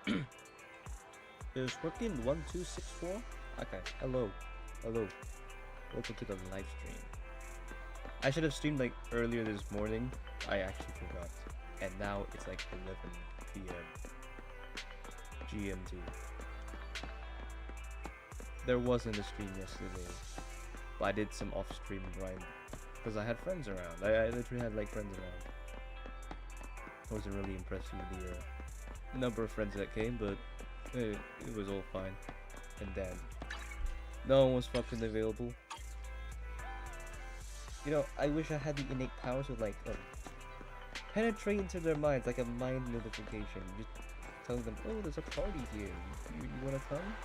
Is working 1264? Okay, hello. Hello. Welcome to the live stream. I should have streamed like earlier this morning. I actually forgot. And now it's like 11 p.m. GMT. There wasn't a stream yesterday, but I did some off-stream grind because I had friends around. I literally had like friends around. I wasn't really impressed with the number of friends that came, but it was all fine. And then no one was fucking available. You know, I wish I had the innate power to like penetrate into their minds, like a mind notification. Just telling them, oh, there's a party here. You wanna come?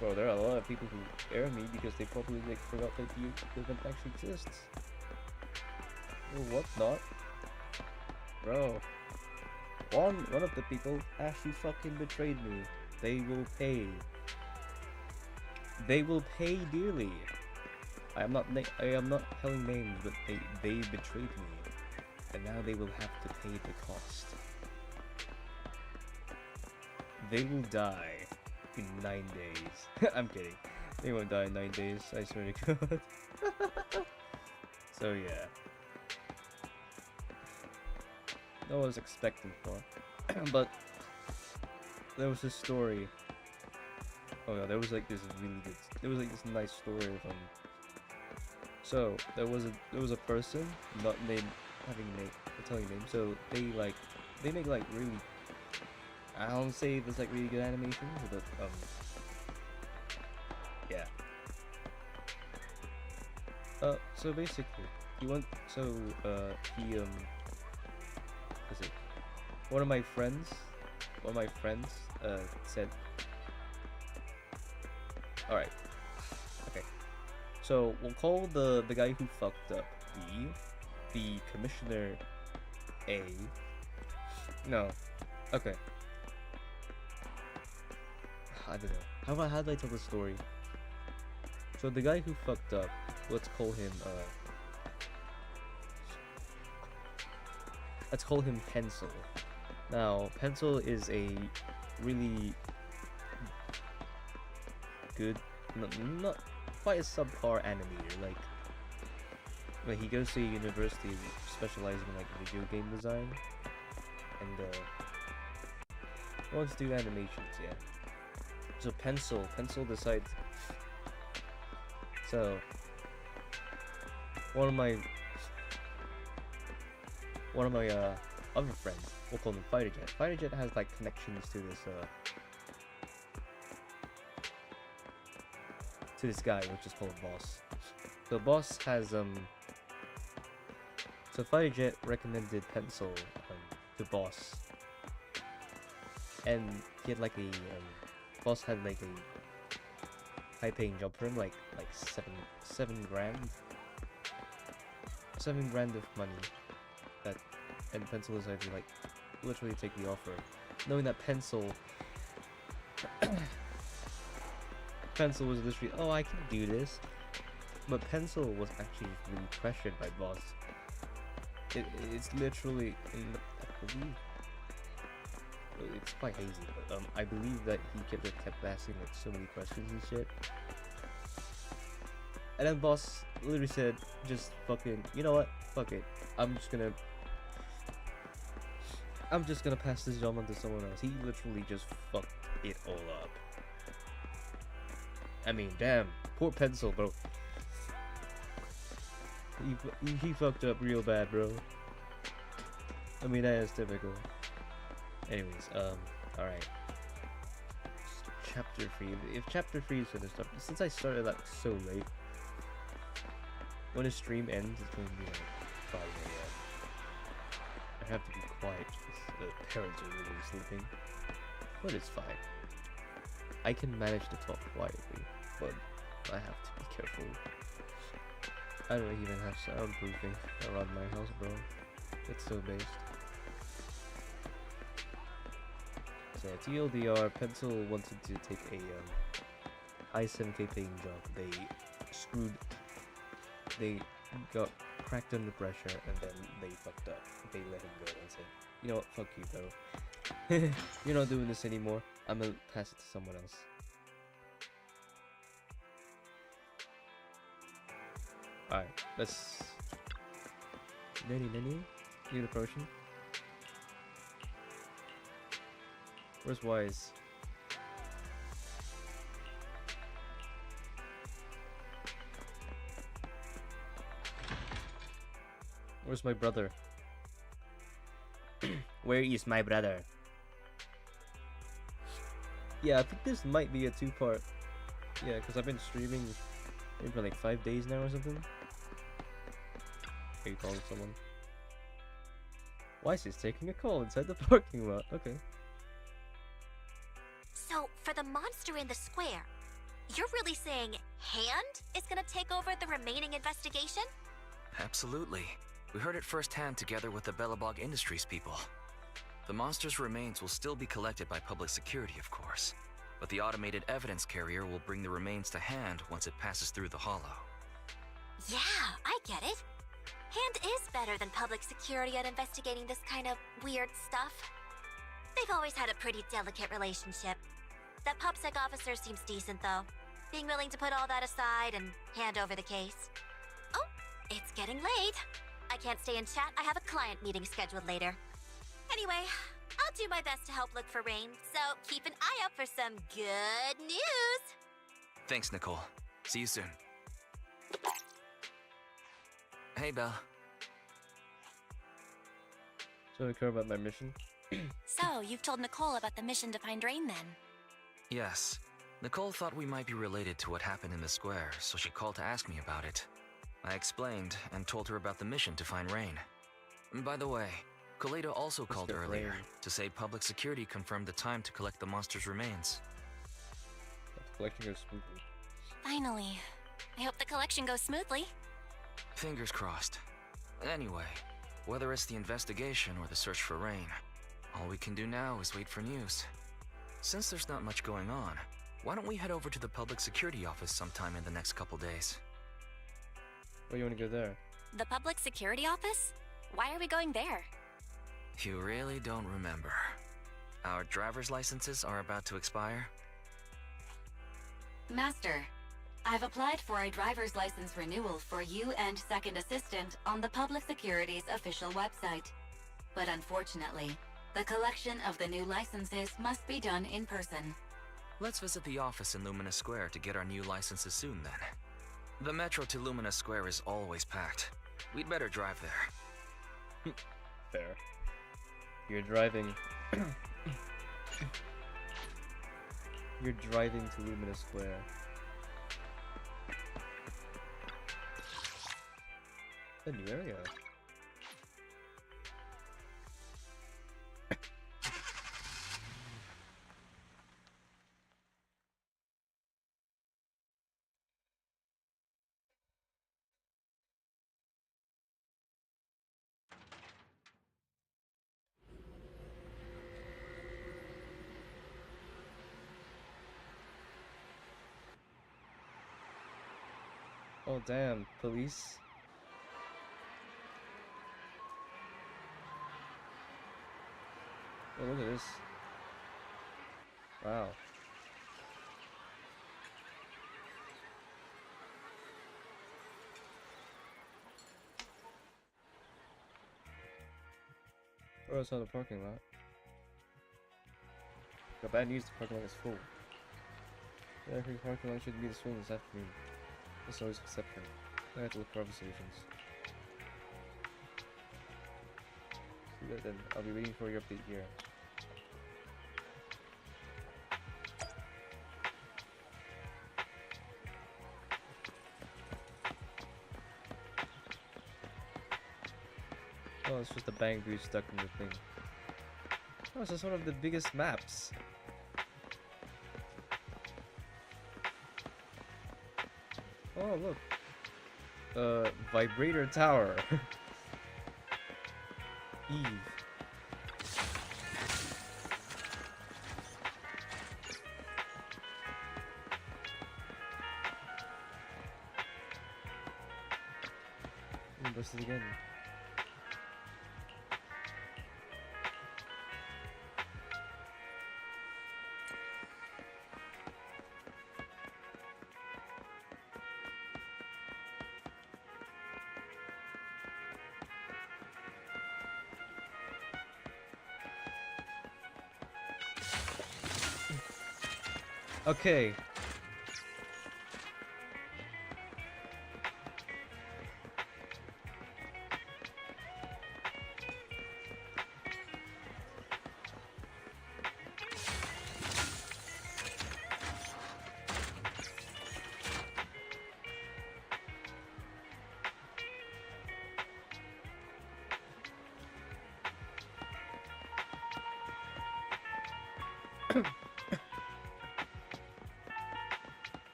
Bro, there are a lot of people who air me because they probably like forgot that the event actually exists. Or whatnot. Bro. One of the people actually fucking betrayed me. They will pay. They will pay dearly. I am not telling names, but they betrayed me, and now they will have to pay the cost. They will die in 9 days. I'm kidding. They won't die in 9 days. I swear to God. So yeah. No one was expecting for, but there was this story. Oh no, there was like this really good. There was like this nice story of So there was a person not named having a name, telling a name. So they make like really. I don't say there's like really good animations, but yeah. So basically, he went. So he Is it? One of my friends said, alright, okay, so we'll call the guy who fucked up B, the commissioner A, no, okay, I don't know, how do I tell the story? So the guy who fucked up, let's call him Pencil. Now, Pencil is a really good, not quite a subpar animator. Like he goes to a university specializing in like video game design, and wants to do animations. Yeah. So Pencil decides. So one of my other friends, we'll call him Fighterjet. Fighterjet has like connections to this guy, which is called Boss. So Boss has so Fighterjet recommended Pencil to Boss, and he had like a Boss had like a high-paying job for him, like seven grand of money. And Pencil decided to like literally take the offer, knowing that Pencil was literally, oh, I can do this, but Pencil was actually really pressured by Boss. It's literally, I believe, it's quite hazy, but I believe that he kept asking like so many questions and shit. And then Boss literally said, just fucking, you know what, fuck it, I'm just gonna pass this job on to someone else. He literally just fucked it all up. I mean, damn, poor Pencil, bro. He fucked up real bad, bro. I mean, that is typical. Anyways, alright. Chapter 3. If chapter 3 is finished up, since I started like so late, when the stream ends, it's going to be like 5 a.m. I have to be quiet because the parents are really sleeping, but it's fine. I can manage to talk quietly, but I have to be careful. I don't even have soundproofing around my house, bro. It's so based. So TLDR, Pencil wanted to take a high 7k paying job. They got cracked under pressure, and then they fucked up. They let him go and said, you know what, fuck you, bro. You're not doing this anymore. I'm gonna pass it to someone else. Alright, let's... Nani? Need a potion? Where's Wise? Where's my brother? Where is my brother? Yeah, I think this might be a two-part. Yeah, because I've been streaming maybe for like 5 days now or something. Are you calling someone? Wise is taking a call inside the parking lot. Okay. So, for the monster in the square, you're really saying Hand is gonna take over the remaining investigation? Absolutely. We heard it firsthand together with the Bellabog Industries people. The monster's remains will still be collected by public security, of course, but the automated evidence carrier will bring the remains to Hand once it passes through the hollow. Yeah, I get it. Hand is better than public security at investigating this kind of weird stuff. They've always had a pretty delicate relationship. That PubSec officer seems decent, though, being willing to put all that aside and hand over the case. Oh, it's getting late. I can't stay and chat. I have a client meeting scheduled later. Anyway, I'll do my best to help look for Rain, so keep an eye out for some good news. Thanks, Nicole. See you soon. Hey, Belle. So I care about my mission? So, you've told Nicole about the mission to find Rain, then? Yes. Nicole thought we might be related to what happened in the square, so she called to ask me about it. I explained and told her about the mission to find Rain. By the way, Kaleido also called earlier to say public security confirmed the time to collect the monster's remains. The collection goes smoothly. Finally. I hope the collection goes smoothly. Fingers crossed. Anyway, whether it's the investigation or the search for Rain, all we can do now is wait for news. Since there's not much going on, why don't we head over to the public security office sometime in the next couple days? Why you want to go there? The public security office? Why are we going there? You really don't remember. Our driver's licenses are about to expire. Master, I've applied for a driver's license renewal for you and second assistant on the public security's official website. But unfortunately, the collection of the new licenses must be done in person. Let's visit the office in Lumina Square to get our new licenses soon then. The metro to Lumina Square is always packed. We'd better drive there. Fair. You're driving... You're driving to Lumina Square. A new area. Oh damn, police. Oh, look at this. Wow. Oh, it's on the parking lot. Got bad news, the parking lot is full. Yeah, every parking lot should be this full this afternoon. There's always exception. I have to look for other solutions. See that then, I'll be waiting for your update here. Oh, it's just a bang boost stuck in the thing. Oh, this is one of the biggest maps. Oh, look. Vibrator Tower. Eve. Bust it again. Okay.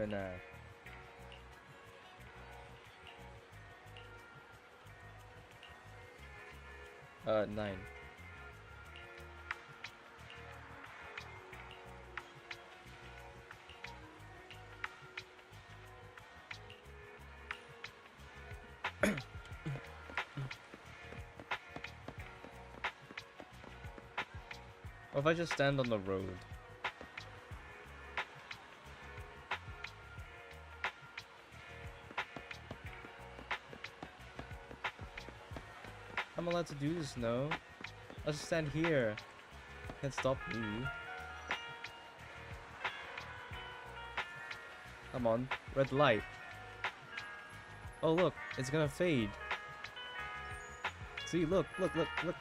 No. 9. Or if I just stand on the road? I'm allowed to do this, no? I'll just stand here. Can't stop me. Come on, red light. Oh look, it's gonna fade. See, look,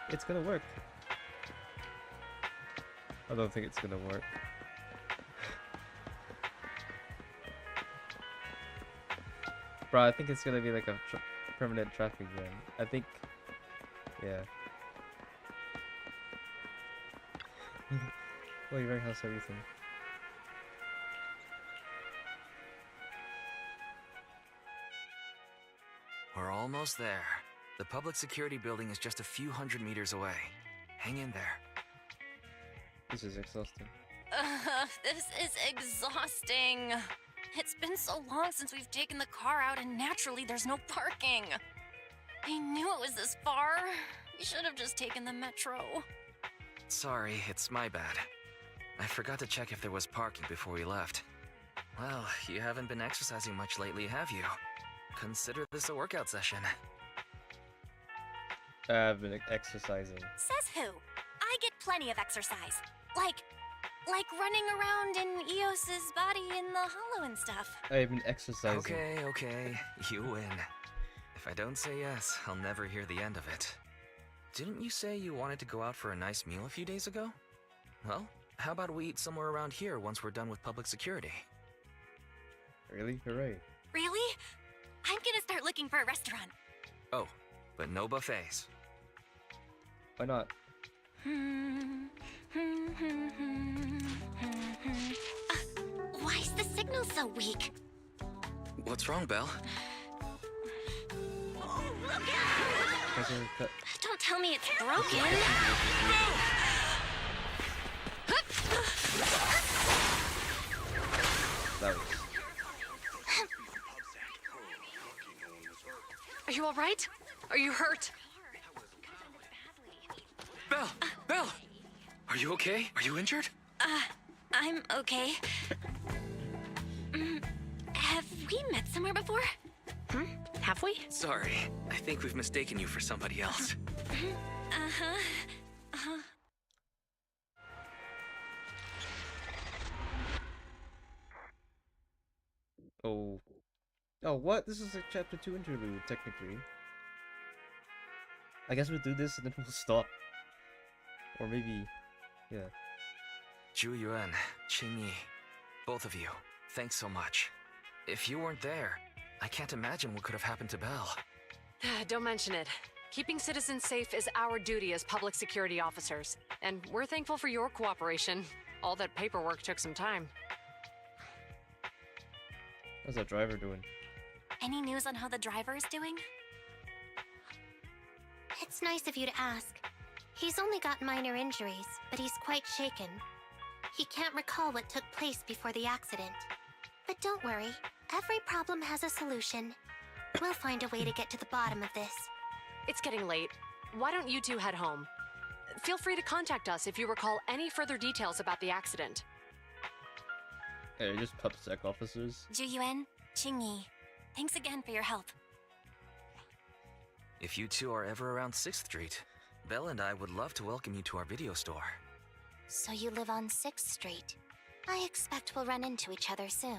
it's gonna work. I don't think it's gonna work. Bro, I think it's gonna be like a permanent traffic jam. I think, yeah. Well, your house, everything. We're almost there. The public security building is just a few hundred meters away. Hang in there. This is exhausting. This is exhausting. It's been so long since we've taken the car out, and naturally there's no parking. I knew it was this far. We should have just taken the metro. Sorry, it's my bad. I forgot to check if there was parking before we left. Well, you haven't been exercising much lately, have you? Consider this a workout session. I've been exercising. Says who? I get plenty of exercise. Like running around in Eos's body in the hollow and stuff. I've been exercising. Okay, you win. If I don't say yes, I'll never hear the end of it. Didn't you say you wanted to go out for a nice meal a few days ago? Well, how about we eat somewhere around here once we're done with public security? Really? Hooray. Really? I'm gonna start looking for a restaurant. Oh, but no buffets. Why not? Why is the signal so weak? What's wrong, Belle? Don't tell me it's broken. That was... Are you all right? Are you hurt? Belle! Are you okay? Are you injured? I'm okay. Have we met somewhere before? Have we? Sorry, I think we've mistaken you for somebody else. Oh. Oh, what? This is a chapter 2 interlude, technically. I guess we'll do this and then we'll stop. Or maybe... yeah. Zhu Yuan, Qing Yi, both of you, thanks so much. If you weren't there, I can't imagine what could have happened to Belle. Don't mention it. Keeping citizens safe is our duty as public security officers, and we're thankful for your cooperation. All that paperwork took some time. How's that driver doing? Any news on how the driver is doing? It's nice of you to ask. He's only got minor injuries, but he's quite shaken. He can't recall what took place before the accident. But don't worry, every problem has a solution. We'll find a way to get to the bottom of this. It's getting late. Why don't you two head home? Feel free to contact us if you recall any further details about the accident. They're just PubSec officers. Juyuan, Qingyi, thanks again for your help. If you two are ever around 6th Street, Belle and I would love to welcome you to our video store. So you live on 6th Street. I expect we'll run into each other soon.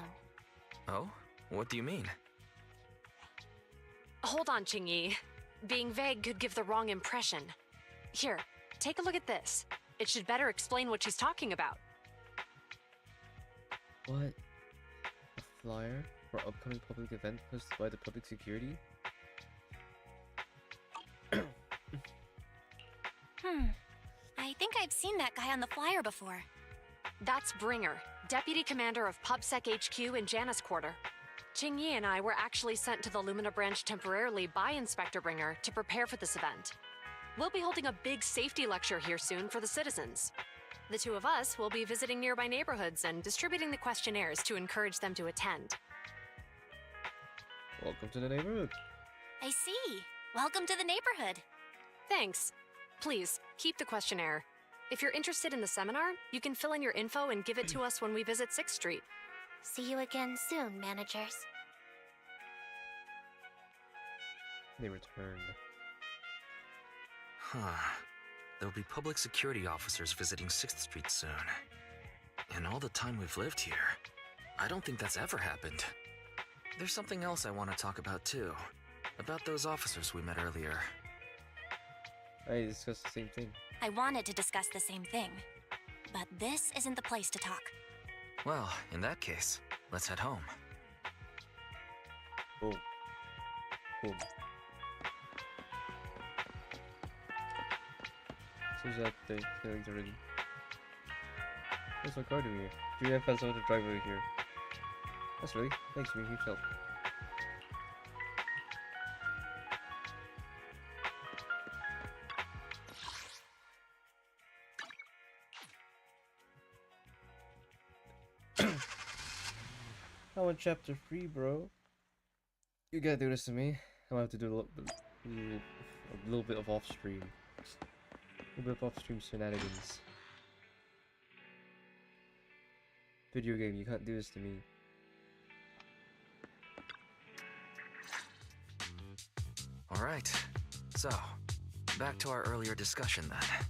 Oh? What do you mean? Hold on, Qingyi. Being vague could give the wrong impression. Here, take a look at this. It should better explain what she's talking about. What? A flyer for upcoming public event posted by the public security? I think I've seen that guy on the flyer before. That's Bringer, Deputy Commander of PubSec HQ in Janus Quarter. Qingyi and I were actually sent to the Lumina branch temporarily by Inspector Bringer to prepare for this event. We'll be holding a big safety lecture here soon for the citizens. The two of us will be visiting nearby neighborhoods and distributing the questionnaires to encourage them to attend. Welcome to the neighborhood. I see. Welcome to the neighborhood. Thanks. Please, keep the questionnaire. If you're interested in the seminar, you can fill in your info and give it to us when we visit 6th Street. See you again soon, managers. They returned. Huh. There'll be public security officers visiting 6th Street soon. In all the time we've lived here, I don't think that's ever happened. There's something else I want to talk about too. About those officers we met earlier. I discussed the same thing. I wanted to discuss the same thing, but this isn't the place to talk. Well, in that case, let's head home. Boom. Boom. So is that the feelings already? What's my car doing here? Julia found someone to drive over here. That's really thanks for being huge help. I want chapter 3, bro. You gotta do this to me. I'm gonna have to do a little bit of off-stream. A little bit of off-stream shenanigans. Video game, you can't do this to me. Alright, so, back to our earlier discussion then.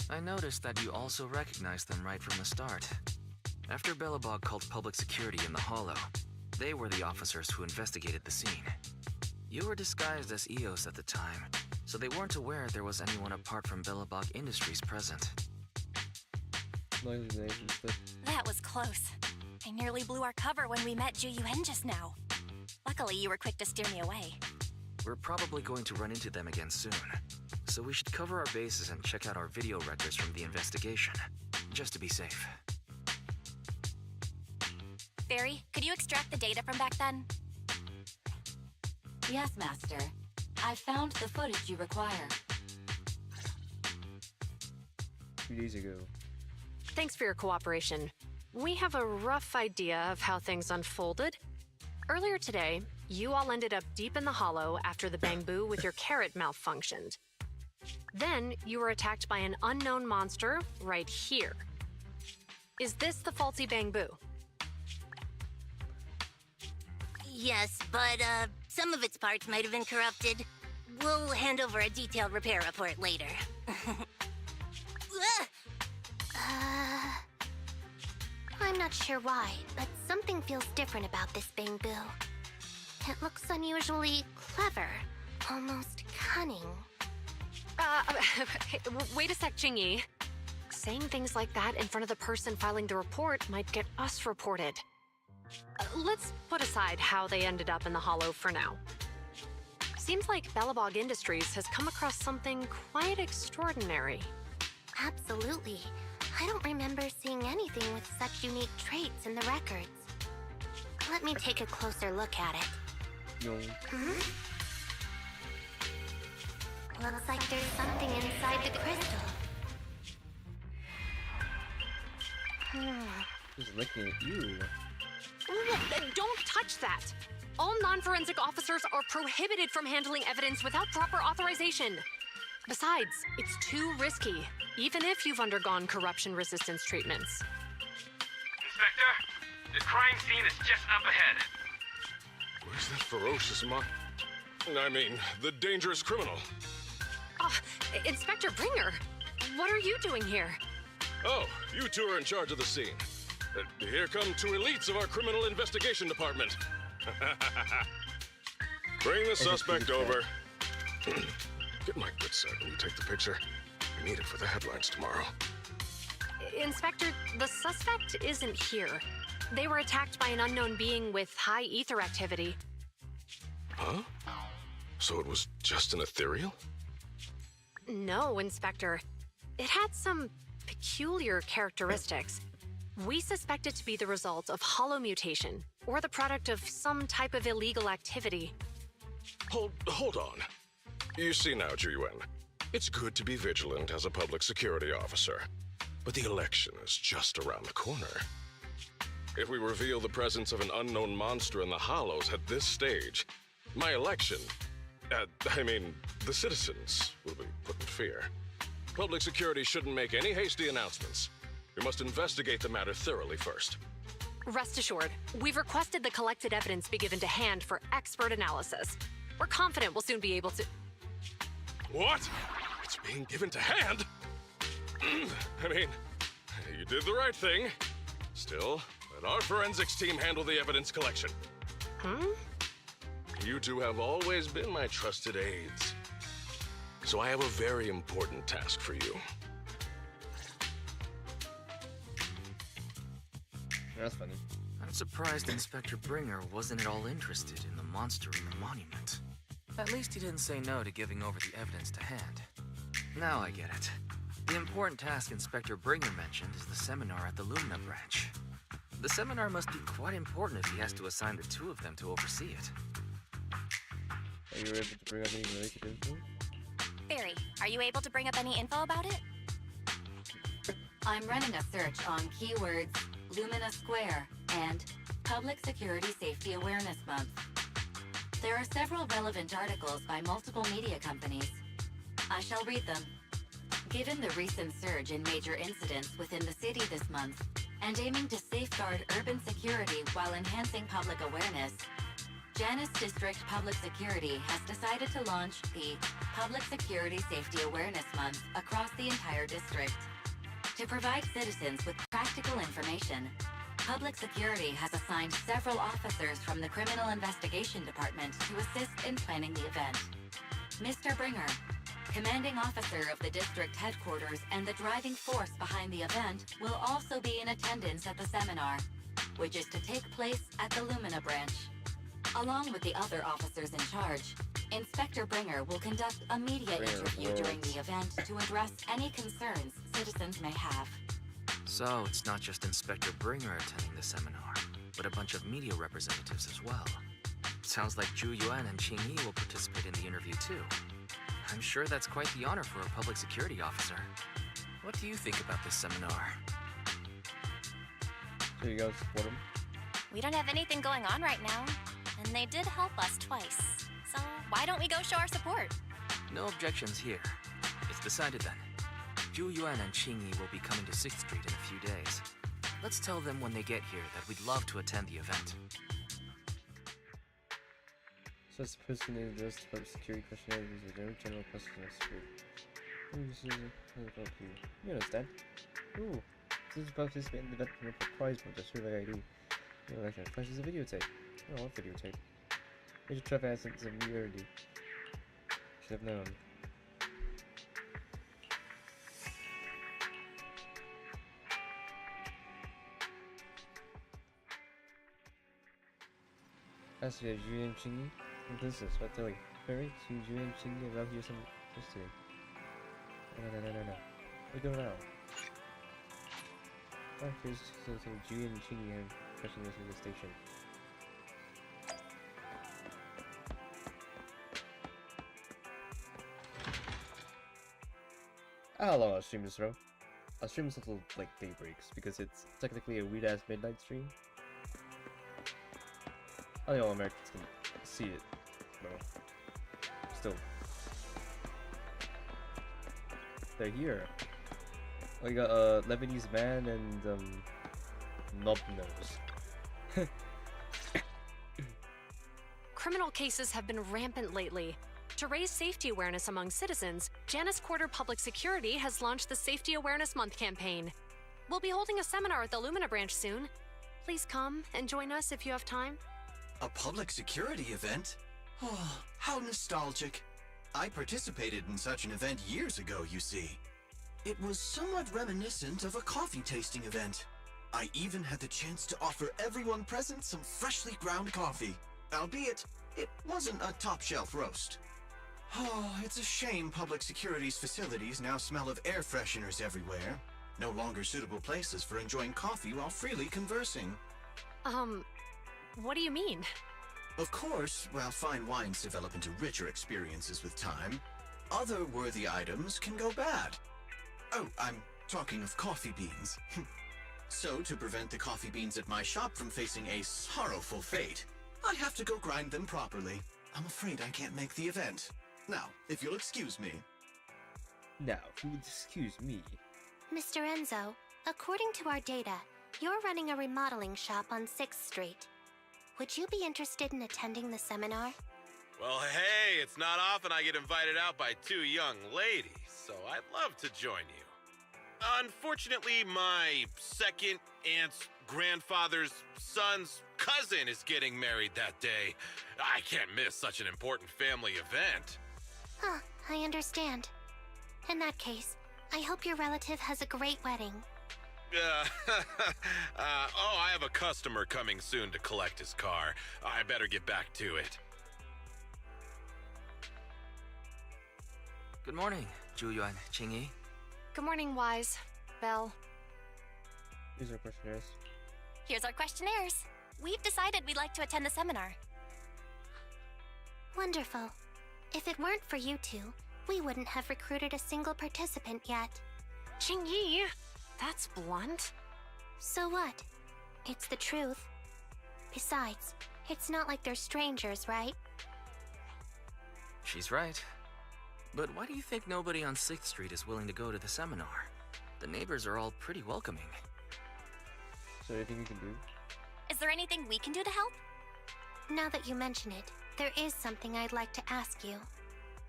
I noticed that you also recognized them right from the start. After Belobog called public security in the Hollow, they were the officers who investigated the scene. You were disguised as EOS at the time, so they weren't aware there was anyone apart from Belobog Industries present. That was close. I nearly blew our cover when we met Juyuan just now. Luckily, you were quick to steer me away. We're probably going to run into them again soon, so we should cover our bases and check out our video records from the investigation, just to be safe. Barry, could you extract the data from back then? Yes, Master. I found the footage you require. 2 days ago. Thanks for your cooperation. We have a rough idea of how things unfolded. Earlier today, you all ended up deep in the Hollow after the bamboo with your carrot malfunctioned. Then, you were attacked by an unknown monster right here. Is this the faulty bamboo? Yes, but some of its parts might have been corrupted. We'll hand over a detailed repair report later. I'm not sure why, but something feels different about this bamboo. It looks unusually clever, almost cunning. Wait a sec, Qingyi. Saying things like that in front of the person filing the report might get us reported. Let's put aside how they ended up in the Hollow for now. Seems like Belobog Industries has come across something quite extraordinary. Absolutely. I don't remember seeing anything with such unique traits in the records. Let me take a closer look at it. Yo. Looks like there's something inside the crystal. Just looking at you. Don't touch that! All non-forensic officers are prohibited from handling evidence without proper authorization. Besides, it's too risky, even if you've undergone corruption resistance treatments. Inspector, The crime scene is just up ahead. Where's that ferocious the dangerous criminal? Inspector Bringer, what are you doing here? Oh, you two are in charge of the scene. Here come two elites of our criminal investigation department. Bring the suspect over. Get my good side when you take the picture. We need it for the headlines tomorrow. Inspector, the suspect isn't here. They were attacked by an unknown being with high ether activity. Huh? So it was just an ethereal? No, Inspector. It had some peculiar characteristics. We suspect it to be the result of hollow mutation, or the product of some type of illegal activity. Hold on. You see now, Juyuan, it's good to be vigilant as a public security officer, but the election is just around the corner. If we reveal the presence of an unknown monster in the Hollows at this stage, my election, the citizens will be put in fear. Public security shouldn't make any hasty announcements. We must investigate the matter thoroughly first. Rest assured, we've requested the collected evidence be given to hand for expert analysis. We're confident we'll soon be able to... What? It's being given to hand? You did the right thing. Still, let our forensics team handle the evidence collection. You two have always been my trusted aides. So I have a very important task for you. That's funny. I'm surprised Inspector Bringer wasn't at all interested in the monster in the monument. At least he didn't say no to giving over the evidence to hand. Now I get it. The important task Inspector Bringer mentioned is the seminar at the Lumina branch. The seminar must be quite important if he has to assign the two of them to oversee it. Are you able to bring up any related info? Barry, are you able to bring up any info about it? I'm running a search on keywords Lumina Square and Public Security Safety Awareness Month. There are several relevant articles by multiple media companies. I shall read them. Given the recent surge in major incidents within the city this month, and aiming to safeguard urban security while enhancing public awareness, Janus District Public Security has decided to launch the Public Security Safety Awareness Month across the entire district. To provide citizens with practical information, Public Security has assigned several officers from the Criminal Investigation Department to assist in planning the event. Mr. Bringer, commanding officer of the district headquarters and the driving force behind the event, will also be in attendance at the seminar, which is to take place at the Lumina branch. Along with the other officers in charge, Inspector Bringer will conduct a media interview during the event to address any concerns citizens may have. So it's not just Inspector Bringer attending the seminar, but a bunch of media representatives as well. Sounds like Zhu Yuan and Qing Yi will participate in the interview too. I'm sure that's quite the honor for a public security officer. What do you think about this seminar? So you guys support him? We don't have anything going on right now, and they did help us twice. So why don't we go show our support? No objections here. It's decided then. Zhu Yuan and Qing Yi will be coming to 6th Street in a few days. Let's tell them when they get here that we'd love to attend the event. So this person is addressed about security questionnaire is a general question of security. You understand? Ooh. This is participate in the event from a prize for the survey ID. You know, flash is a videotape. Oh, what videotape? Major traffic accidents of reality. Should have known. As for Julian Chingy, this is what the Barry, see Julian Chingy around here some yesterday. No. We go now. Alright, here's Julian Chingy and pressing this in the station. How long I'll stream this, bro? I'll stream this until like daybreaks because it's technically a weird ass midnight stream. I think all Americans can see it, bro. Still. They're here. We got Lebanese man and Knob Nose. Criminal cases have been rampant lately. To raise safety awareness among citizens, Janus Quarter Public Security has launched the Safety Awareness Month campaign. We'll be holding a seminar at the Lumina branch soon. Please come and join us if you have time. A public security event? Oh, how nostalgic. I participated in such an event years ago, you see. It was somewhat reminiscent of a coffee tasting event. I even had the chance to offer everyone present some freshly ground coffee, albeit it wasn't a top-shelf roast. Oh, it's a shame public security's facilities now smell of air fresheners everywhere. No longer suitable places for enjoying coffee while freely conversing. What do you mean? Of course, while fine wines develop into richer experiences with time, other worthy items can go bad. Oh, I'm talking of coffee beans. So, to prevent the coffee beans at my shop from facing a sorrowful fate, I have to go grind them properly. I'm afraid I can't make the event. Now, if you'll excuse me. Now, if you would excuse me. Mr. Enzo, according to our data, you're running a remodeling shop on 6th Street. Would you be interested in attending the seminar? Well, hey, it's not often I get invited out by two young ladies, so I'd love to join you. Unfortunately, my second aunt's grandfather's son's cousin is getting married that day. I can't miss such an important family event. Huh, I understand. In that case, I hope your relative has a great wedding. I have a customer coming soon to collect his car. I better get back to it. Good morning, Zhuyuan, Qingyi. Good morning, Wise. Belle. These are questionnaires. Here's our questionnaires. We've decided we'd like to attend the seminar. Wonderful. If it weren't for you two, we wouldn't have recruited a single participant yet. Qingyi, that's blunt. So what? It's the truth. Besides, it's not like they're strangers, right? She's right. But why do you think nobody on 6th Street is willing to go to the seminar? The neighbors are all pretty welcoming. So anything we can do? Is there anything we can do to help? Now that you mention it, there is something I'd like to ask you.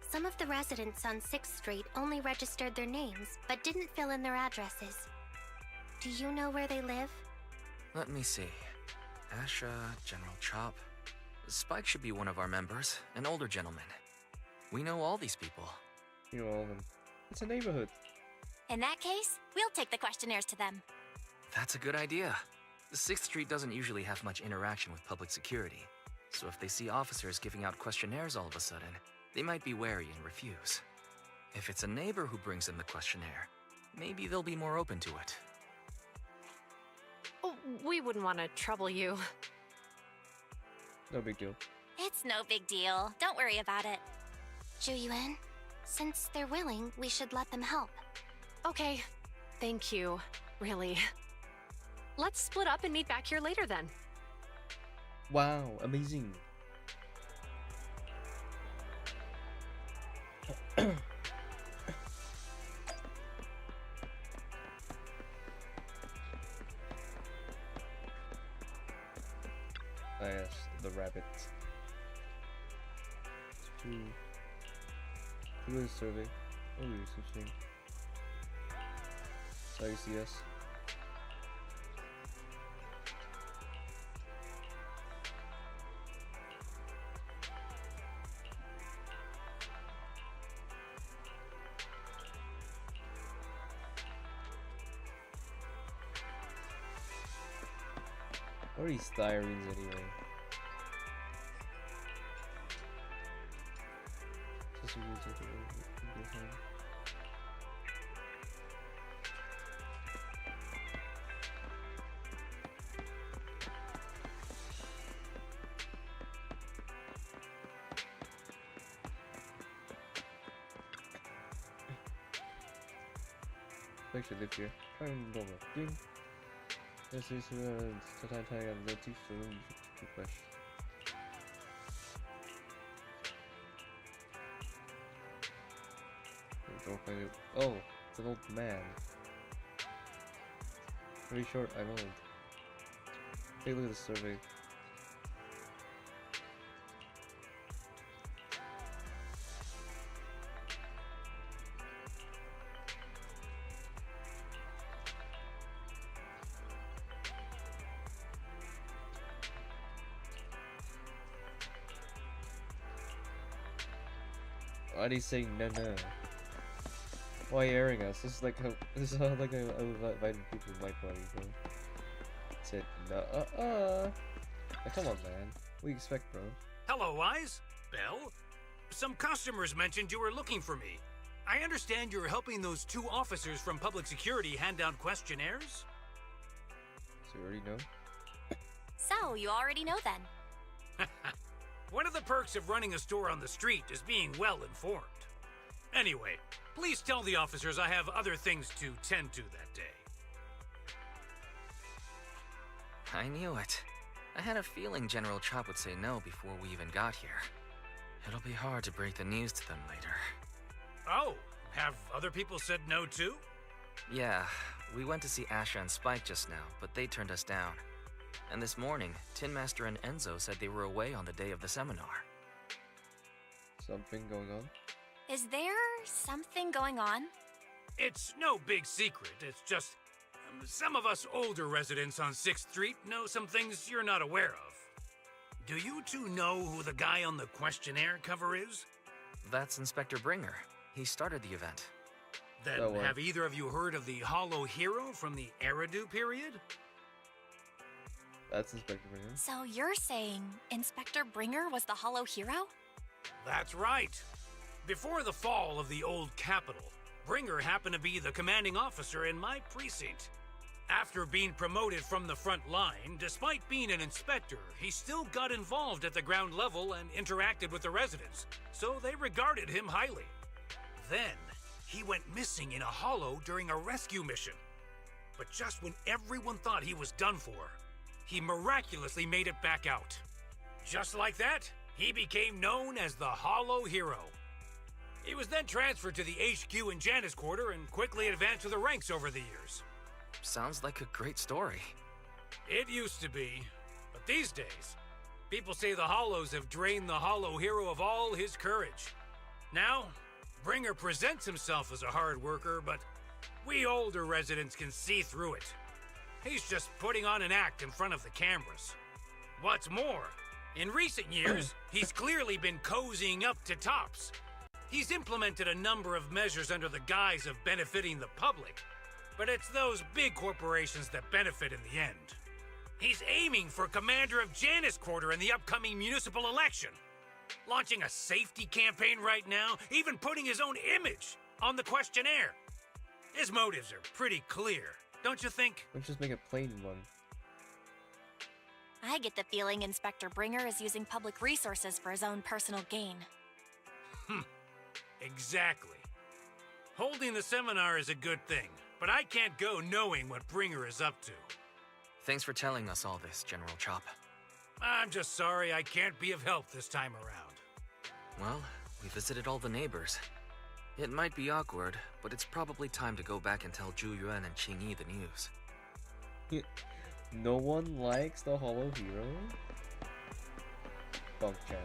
Some of the residents on 6th Street only registered their names, but didn't fill in their addresses. Do you know where they live? Let me see. Asha, General Chop. Spike should be one of our members, an older gentleman. We know all these people. You know all of them. It's a neighborhood. In that case, we'll take the questionnaires to them. That's a good idea. The 6th Street doesn't usually have much interaction with public security, so if they see officers giving out questionnaires all of a sudden, they might be wary and refuse. If it's a neighbor who brings them the questionnaire, maybe they'll be more open to it. Oh, we wouldn't want to trouble you. No big deal. It's no big deal. Don't worry about it. Zhuyuan, since they're willing, we should let them help. Okay, thank you, really. Let's split up and meet back here later then. Wow, amazing. Ah, yes, the rabbit. Who is survey? Oh, you're switching. So you see us? What are these styrenes anyway? Just a weird type of thing. Actually live here. I'm normal. Ding. This is total tag and the teeth so you push. Don't find it. Oh, it's an old man. Pretty short, I'm old. Take a look at the survey. Why are you saying no? Why are you airing us? This is like this is how like I invited people to my party, bro. Said no. Now, come on, man. What do you expect, bro? Hello, Wise. Belle? Some customers mentioned you were looking for me. I understand you're helping those 2 officers from public security hand out questionnaires? So you already know? So, you already know then. One of the perks of running a store on the street is being well informed. Anyway, please tell the officers I have other things to tend to that day. I knew it. I had a feeling General Chop would say no before we even got here. It'll be hard to break the news to them later. Oh, have other people said no too? Yeah, we went to see Asha and Spike just now, but they turned us down. And this morning, Tin Master and Enzo said they were away on the day of the seminar. Something going on? Is there something going on? It's no big secret. It's just some of us older residents on 6th Street know some things you're not aware of. Do you 2 know who the guy on the questionnaire cover is? That's Inspector Bringer. He started the event. Then have either of you heard of the Hollow Hero from the Eridu period? That's Inspector Bringer. So you're saying Inspector Bringer was the Hollow Hero? That's right. Before the fall of the old capital, Bringer happened to be the commanding officer in my precinct. After being promoted from the front line, despite being an inspector, he still got involved at the ground level and interacted with the residents, so they regarded him highly. Then, he went missing in a hollow during a rescue mission. But just when everyone thought he was done for, he miraculously made it back out. Just like that, he became known as the Hollow Hero. He was then transferred to the HQ in Janus Quarter and quickly advanced to the ranks over the years. Sounds like a great story. It used to be, but these days, people say the Hollows have drained the Hollow Hero of all his courage. Now, Bringer presents himself as a hard worker, but we older residents can see through it. He's just putting on an act in front of the cameras. What's more, in recent years, he's clearly been cozying up to Tops. He's implemented a number of measures under the guise of benefiting the public, but it's those big corporations that benefit in the end. He's aiming for commander of Janus Quarter in the upcoming municipal election, launching a safety campaign right now, even putting his own image on the questionnaire. His motives are pretty clear, don't you think? Let's just make a plain one. I get the feeling Inspector Bringer is using public resources for his own personal gain. Exactly. Holding the seminar is a good thing, but I can't go knowing what Bringer is up to. Thanks for telling us all this, General Chop. I'm just sorry I can't be of help this time around. Well, we visited all the neighbors. It might be awkward, but it's probably time to go back and tell Zhu Yuan and Qing Yi the news. No one likes the Hollow Hero? Bunk-chan.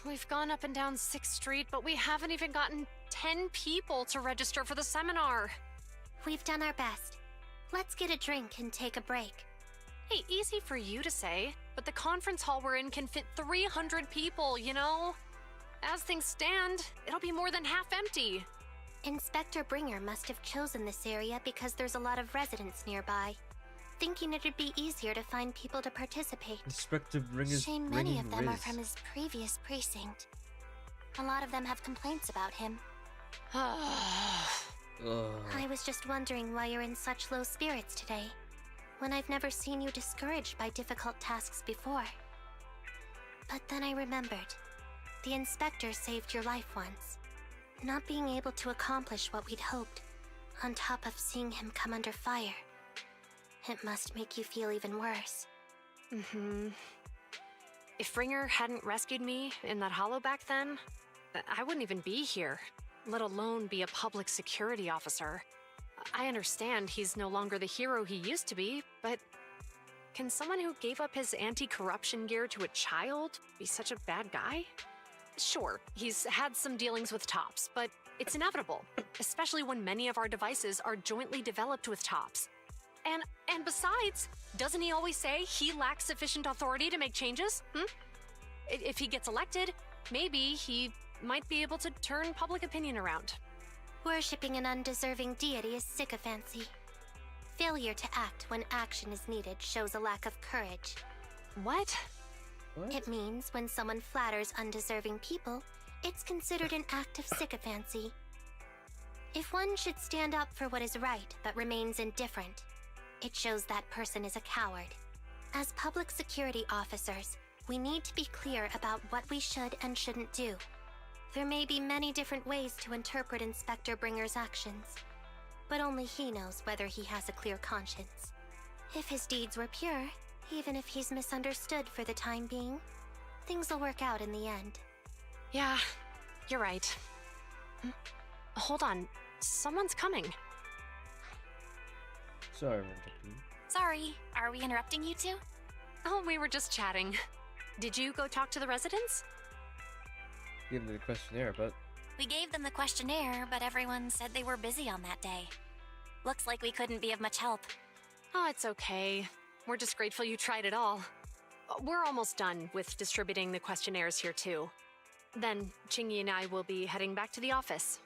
We've gone up and down 6th Street, but we haven't even gotten 10 people to register for the seminar. We've done our best. Let's get a drink and take a break. Hey, easy for you to say, but the conference hall we're in can fit 300 people, you know? As things stand, it'll be more than half empty. Inspector Bringer must have chosen this area because there's a lot of residents nearby, thinking it'd be easier to find people to participate. Inspector Bringer's Shame many of them are Riz. from his previous precinct. A lot of them have complaints about him. I was just wondering why you're in such low spirits today, when I've never seen you discouraged by difficult tasks before. But then I remembered. The inspector saved your life once. Not being able to accomplish what we'd hoped, on top of seeing him come under fire. It must make you feel even worse. If Bringer hadn't rescued me in that hollow back then, I wouldn't even be here. let alone be a public security officer. I understand he's no longer the hero he used to be, but can someone who gave up his anti-corruption gear to a child be such a bad guy? Sure, he's had some dealings with Tops, but it's inevitable, especially when many of our devices are jointly developed with Tops. And besides, doesn't he always say he lacks sufficient authority to make changes? If he gets elected, maybe he might be able to turn public opinion around. Worshipping an undeserving deity is sycophancy. Failure to act when action is needed shows a lack of courage. What? It means when someone flatters undeserving people, it's considered an act of sycophancy. If one should stand up for what is right but remains indifferent, it shows that person is a coward. As public security officers, we need to be clear about what we should and shouldn't do. There may be many different ways to interpret Inspector Bringer's actions, but only he knows whether he has a clear conscience. If his deeds were pure, even if he's misunderstood for the time being, things will work out in the end. Yeah, you're right. Hold on, someone's coming. Sorry, I'm interrupting. Sorry, are we interrupting you two? Oh, we were just chatting. Did you go talk to the residents? Give them the questionnaire, but... We gave them the questionnaire, but everyone said they were busy on that day. Looks like we couldn't be of much help. Oh, it's okay. We're just grateful you tried it all. We're almost done with distributing the questionnaires here, too. Then, Chingy and I will be heading back to the office.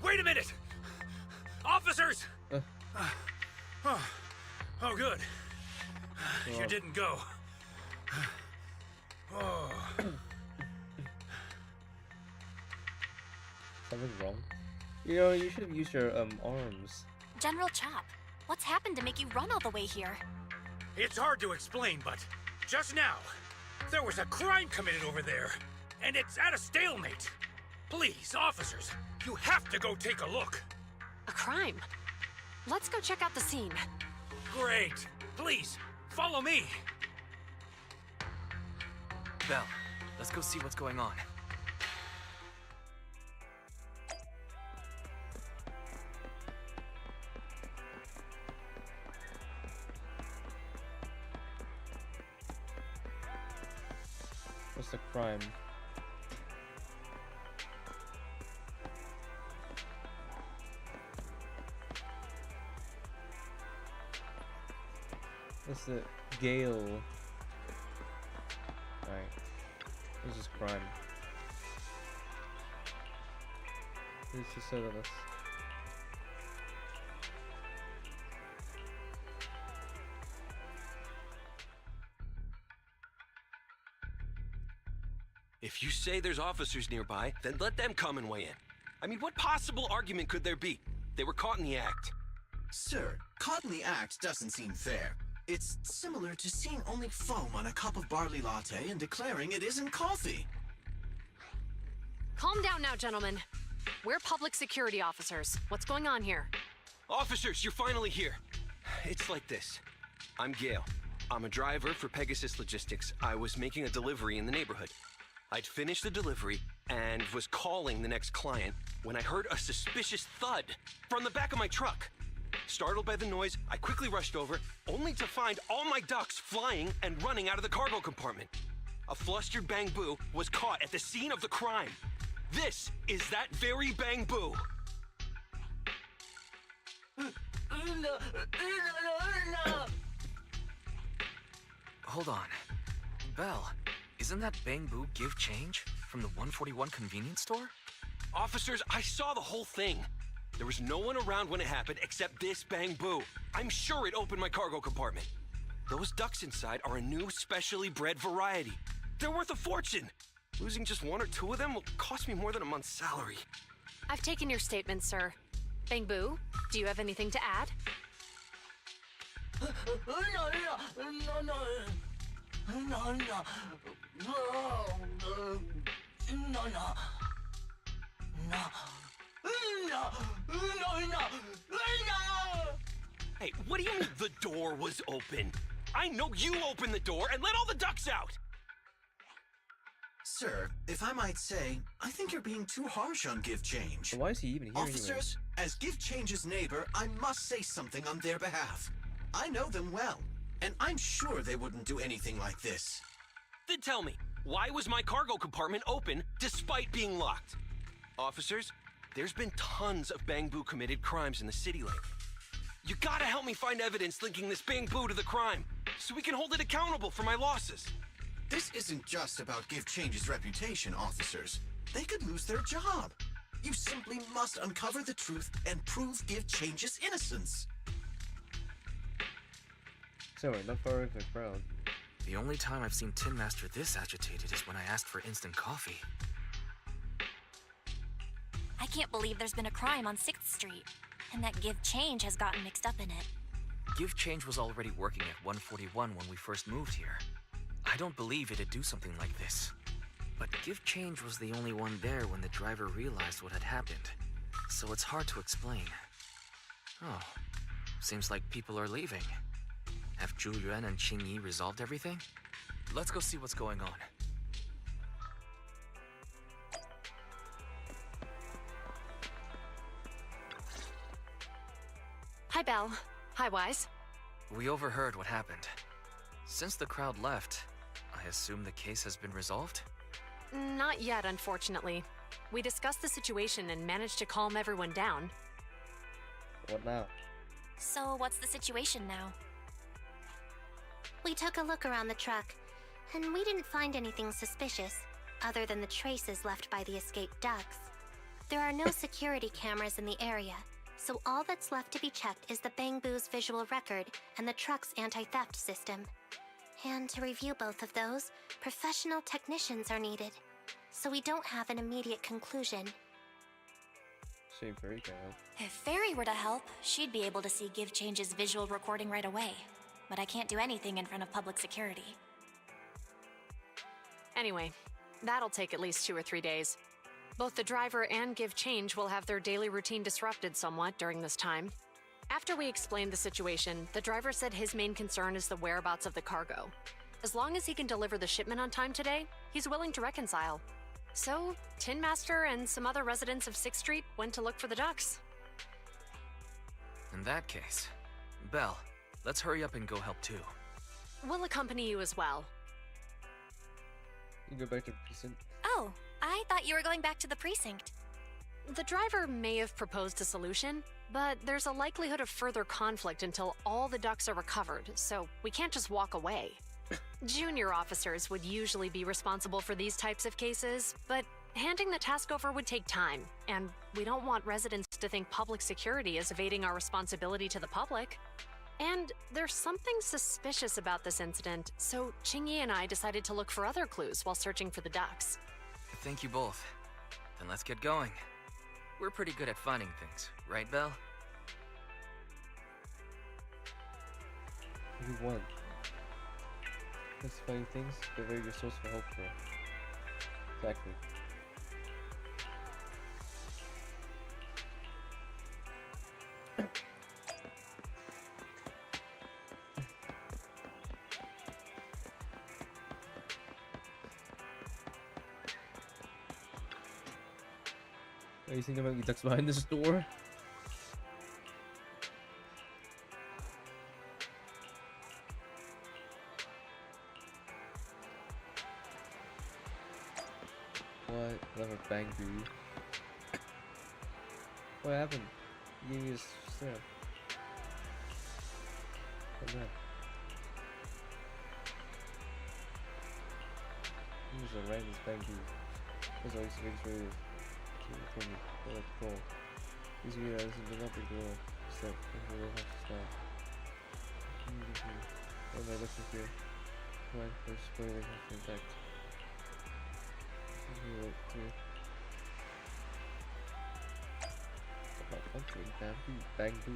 Wait a minute! Officers! Oh, good. You didn't go. Oh. Something's wrong. You know, you should have used your arms. General Chop, what's happened to make you run all the way here? It's hard to explain, but just now, there was a crime committed over there, and it's at a stalemate. Please, officers, you have to go take a look. A crime? Let's go check out the scene. Great. Please, follow me. Belle, let's go see what's going on. What's the crime? What's the Gale? Alright. This is crime. This is zenless. If you say there's officers nearby, then let them come and weigh in. I mean, what possible argument could there be? They were caught in the act. Sir, caught in the act doesn't seem fair. It's similar to seeing only foam on a cup of barley latte and declaring it isn't coffee. Calm down now, gentlemen. We're public security officers. What's going on here? Officers, you're finally here. It's like this. I'm Gale. I'm a driver for Pegasus Logistics. I was making a delivery in the neighborhood. I'd finished the delivery and was calling the next client when I heard a suspicious thud from the back of my truck. Startled by the noise, I quickly rushed over, only to find all my ducks flying and running out of the cargo compartment. A flustered Bang Boo was caught at the scene of the crime. This is that very Bang Boo. Hold on. Belle, isn't that Bang Boo give change from the 141 convenience store? Officers, I saw the whole thing. There was no one around when it happened except this Bang Boo. I'm sure it opened my cargo compartment. Those ducks inside are a new specially bred variety. They're worth a fortune. Losing just one or two of them will cost me more than a month's salary. I've taken your statement, sir. Bang Boo, do you have anything to add? Hey, what do you mean the door was open? I know you opened the door and let all the ducks out! Sir, if I might say, I think you're being too harsh on Give Change. Why is he even here Officers, as Give Change's neighbor, I must say something on their behalf. I know them well, and I'm sure they wouldn't do anything like this. Then tell me, why was my cargo compartment open despite being locked? Officers, there's been tons of Bangbu committed crimes in the city lately. You gotta help me find evidence linking this Bangbu to the crime, so we can hold it accountable for my losses. This isn't just about Give Change's reputation, officers. They could lose their job. You simply must uncover the truth and prove Give Change's innocence. Sorry, not far away from the crowd. The only time I've seen Tin Master this agitated is when I asked for instant coffee. I can't believe there's been a crime on 6th Street, and that Give Change has gotten mixed up in it. Give Change was already working at 141 when we first moved here. I don't believe it'd do something like this. But Give Change was the only one there when the driver realized what had happened. So it's hard to explain. Oh, seems like people are leaving. Have Zhu Yuan and Qing Yi resolved everything? Let's go see what's going on. Hi, Belle. Hi, Wise. We overheard what happened. Since the crowd left, I assume the case has been resolved? Not yet, unfortunately. We discussed the situation and managed to calm everyone down. What now? So what's the situation now? We took a look around the truck, and we didn't find anything suspicious, other than the traces left by the escaped ducks. There are no security cameras in the area, so all that's left to be checked is the Bangbu's visual record and the truck's anti-theft system. And to review both of those, professional technicians are needed, so we don't have an immediate conclusion. Shame Fairy can help. If Fairy were to help, she'd be able to see Give Change's visual recording right away. But I can't do anything in front of public security. Anyway, that'll take at least 2 or 3 days. Both the driver and Give Change will have their daily routine disrupted somewhat during this time. After we explained the situation, the driver said his main concern is the whereabouts of the cargo. As long as he can deliver the shipment on time today, he's willing to reconcile. So, Tin Master and some other residents of 6th Street went to look for the ducks. In that case, Belle, let's hurry up and go help too. We'll accompany you as well. You go back to the precinct. Oh, I thought you were going back to the precinct. The driver may have proposed a solution, but there's a likelihood of further conflict until all the ducks are recovered, so we can't just walk away. Junior officers would usually be responsible for these types of cases, but handing the task over would take time, and we don't want residents to think public security is evading our responsibility to the public. And there's something suspicious about this incident, so Qingyi and I decided to look for other clues while searching for the ducks. Thank you both. Then let's get going. We're pretty good at finding things, right, Belle? You won. Let's find things that are your source for help for. Exactly. Are you thinking about the ducks behind this door? What? Another Bangbu. What happened? You gave me a stab. What's that? Here's a random Bangbu. That's always makes me. These videos do not be cool, except if we don't have to stop. What am I looking for? One first spoiler has been backed. About fucking Bangbu.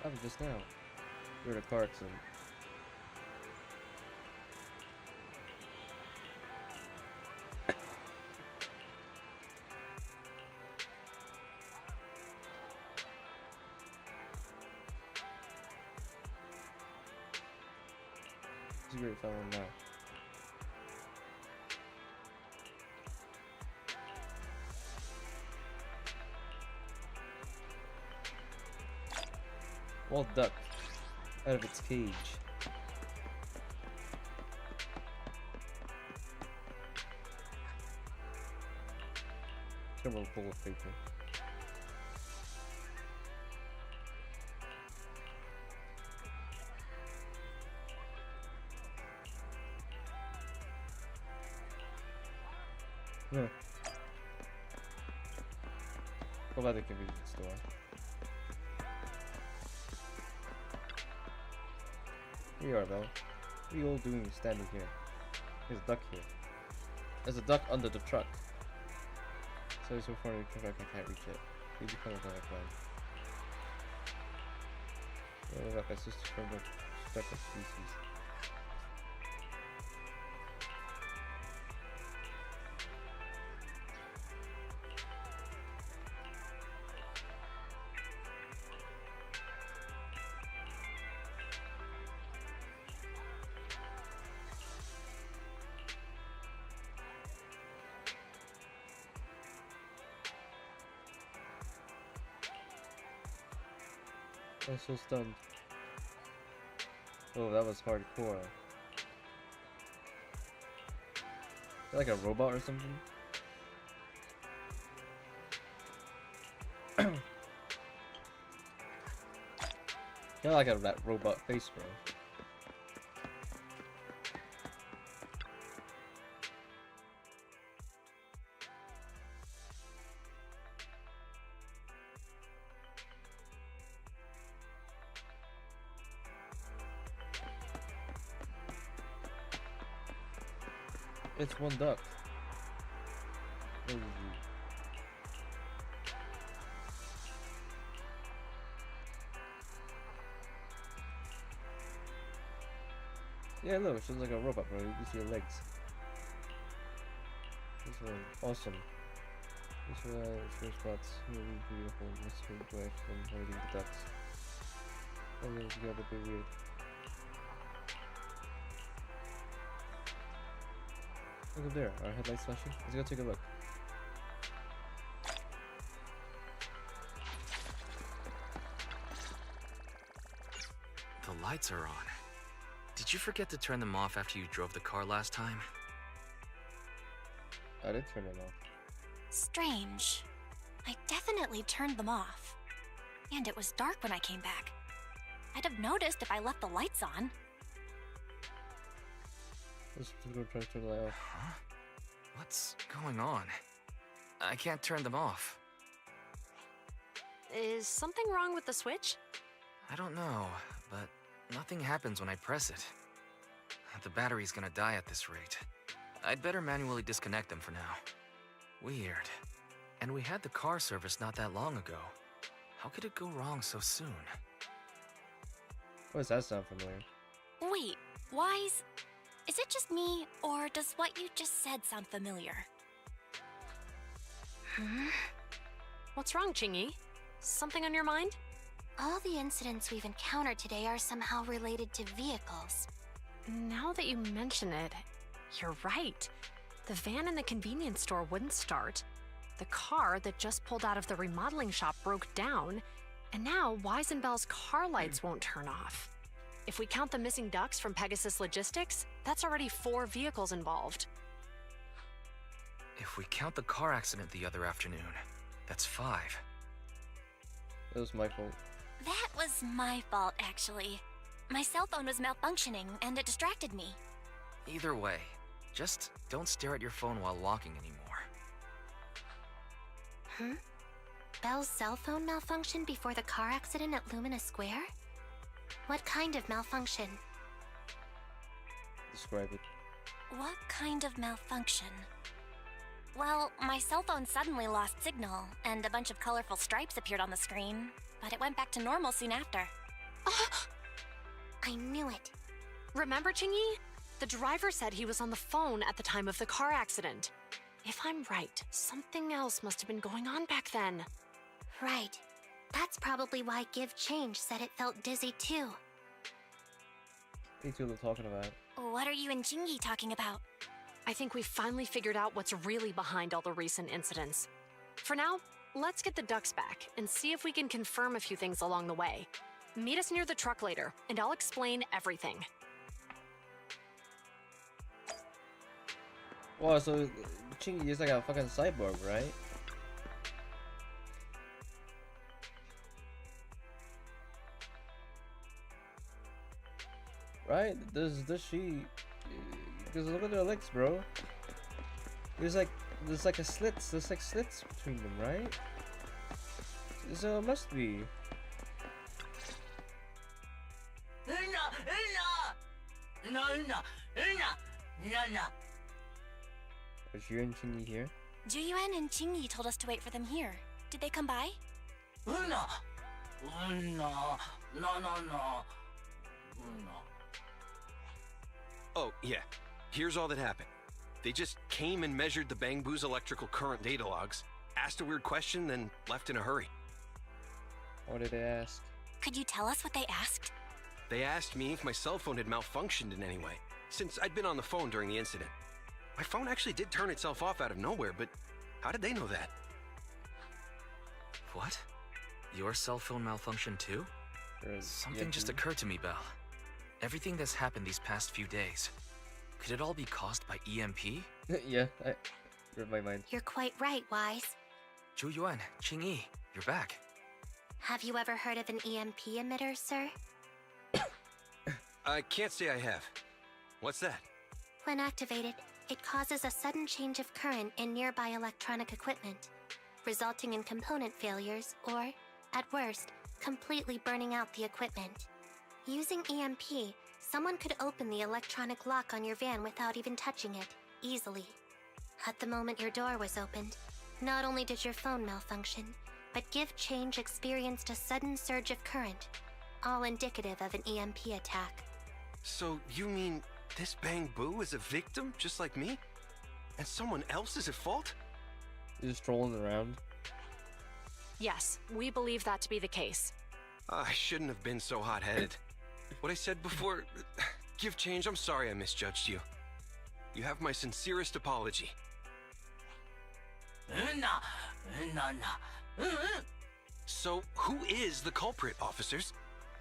happened just now? We're in a car accident. This is great if I want now. Wild duck out of its cage. Come on, full of paper. Huh. What about the convenience store? Here you are, Belle. What are you all doing standing here? There's a duck here. There's a duck under the truck. So far in the truck I can't reach it. Please become a duck man. Oh, like my sister from the separate species. I'm so stunned. Oh, that was hardcore. Is that like a robot or something? Kinda like that robot face, bro. It's one duck. Yeah, look, it's just like a robot, bro. You can see your legs. This one, awesome. This one, sure spots really beautiful. Let's go away from hiding the ducks. Oh, yeah, you got a bit weird. Look up there, our headlights flashing. Let's go take a look. The lights are on. Did you forget to turn them off after you drove the car last time? I did turn them off. Strange. I definitely turned them off. And it was dark when I came back. I'd have noticed if I left the lights on. Let's go try to turn the light off. Huh? What's going on? I can't turn them off. Is something wrong with the switch? I don't know, but nothing happens when I press it. The battery's gonna die at this rate. I'd better manually disconnect them for now. Weird. And we had the car service not that long ago. How could it go wrong so soon? Why does that sound familiar? Wait, Wise? Is it just me, or does what you just said sound familiar? What's wrong, Qingyi? Something on your mind? All the incidents we've encountered today are somehow related to vehicles. Now that you mention it, you're right. The van in the convenience store wouldn't start. The car that just pulled out of the remodeling shop broke down. And now Wise and Belle's car lights won't turn off. If we count the missing ducks from Pegasus Logistics, that's already 4 vehicles involved. If we count the car accident the other afternoon, that's 5. It was my fault. That was my fault, actually. My cell phone was malfunctioning, and it distracted me. Either way, just don't stare at your phone while walking anymore. Belle's cell phone malfunctioned before the car accident at Lumina Square? What kind of malfunction? Describe it. What kind of malfunction? Well, my cell phone suddenly lost signal, and a bunch of colorful stripes appeared on the screen, but it went back to normal soon after. I knew it. Remember, Chingy? The driver said he was on the phone at the time of the car accident. If I'm right, something else must have been going on back then. Right. That's probably why Give Change said it felt dizzy too. These two are talking about. What are you and Jingy talking about? I think we finally figured out what's really behind all the recent incidents. For now, let's get the ducks back and see if we can confirm a few things along the way. Meet us near the truck later, and I'll explain everything. Wow, so Chingy is like a fucking cyborg, right? Right? Does she? Because look at their legs, bro. There's like a slits. There's like slits between them, right? So it must be. Is you and Chingy here? Juyuan and Jingy told us to wait for them here. Did they come by? Oh, yeah. Here's all that happened. They just came and measured the Bangbu's electrical current data logs, asked a weird question, then left in a hurry. What did they ask? Could you tell us what they asked? They asked me if my cell phone had malfunctioned in any way, since I'd been on the phone during the incident. My phone actually did turn itself off out of nowhere, but how did they know that? What? Your cell phone malfunctioned too? Something just occurred to me, Belle. Everything that's happened these past few days, could it all be caused by EMP? Yeah, I read my mind. You're quite right, Wise. Zhu Qingyi, you're back. Have you ever heard of an EMP emitter, sir? I can't say I have. What's that? When activated, it causes a sudden change of current in nearby electronic equipment, resulting in component failures or, at worst, completely burning out the equipment. Using EMP, someone could open the electronic lock on your van without even touching it, easily. At the moment your door was opened, not only did your phone malfunction, but Give Change experienced a sudden surge of current, all indicative of an EMP attack. So you mean this Bangbu is a victim just like me? And someone else is at fault? You're just strolling around. Yes, we believe that to be the case. I shouldn't have been so hot-headed. What I said before, Give Change, I'm sorry I misjudged you. You have my sincerest apology. So, who is the culprit, officers?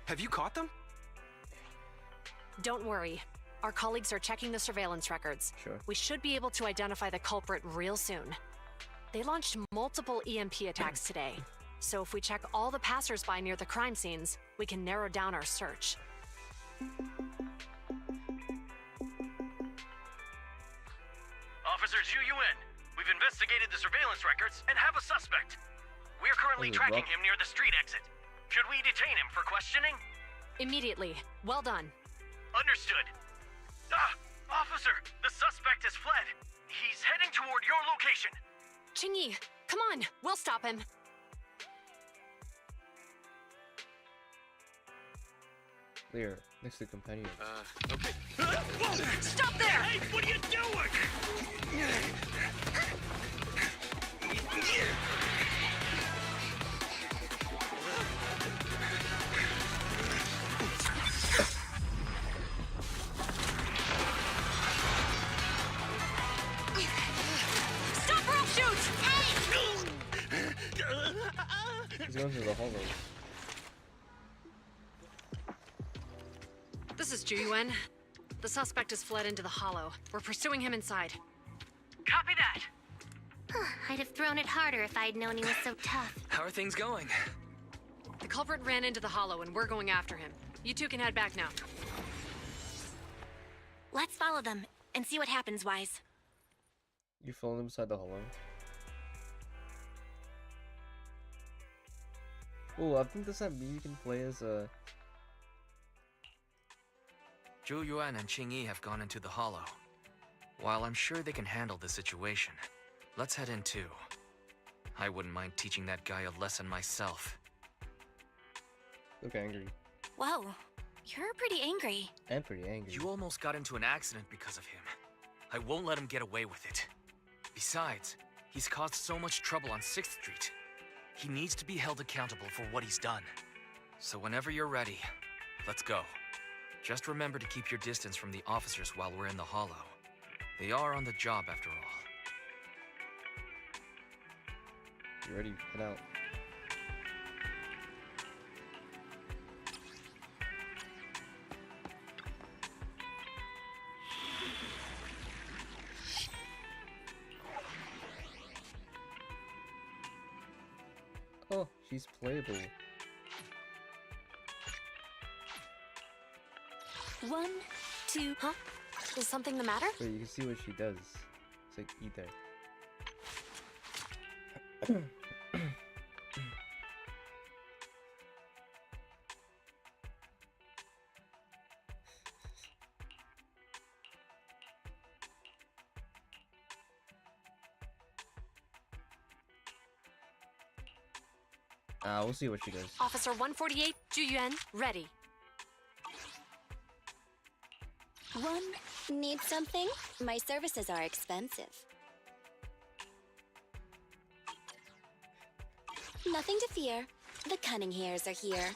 Have you caught them? Don't worry. Our colleagues are checking the surveillance records. Sure. We should be able to identify the culprit real soon. They launched multiple EMP attacks today, so if we check all the passersby near the crime scenes, we can narrow down our search. Officer Zhu, we've investigated the surveillance records and have a suspect. We are currently tracking him near the street exit. Should we detain him for questioning? Immediately. Well done. Understood. Officer, the suspect has fled. He's heading toward your location. Qingyi, come on, we'll stop him. There, next to the companion. Okay. Stop there! Hey, what are you doing? Stop or I'll shoot! He's going to the hollow. This is Juyuan. The suspect has fled into the hollow. We're pursuing him inside. Copy that. I'd have thrown it harder if I'd known he was so tough. How are things going? The culprit ran into the hollow and we're going after him. You two can head back now. Let's follow them and see what happens, Wise. You follow them inside the hollow. Oh, I think does that mean you can play as a... Zhu Yuan and Qingyi have gone into the hollow. While I'm sure they can handle the situation, let's head in too. I wouldn't mind teaching that guy a lesson myself. Look angry. Whoa, you're pretty angry. And pretty angry. You almost got into an accident because of him. I won't let him get away with it. Besides, he's caused so much trouble on 6th Street. He needs to be held accountable for what he's done. So whenever you're ready, let's go. Just remember to keep your distance from the officers while we're in the Hollow. They are on the job after all. You ready? Head out. Oh, she's playable. 1, 2. Huh? Is something the matter? Wait, you can see what she does. It's like either. We'll see what she does. Officer 148, Juyuan, ready. 1. Need something? My services are expensive. Nothing to fear. The cunning hairs are here.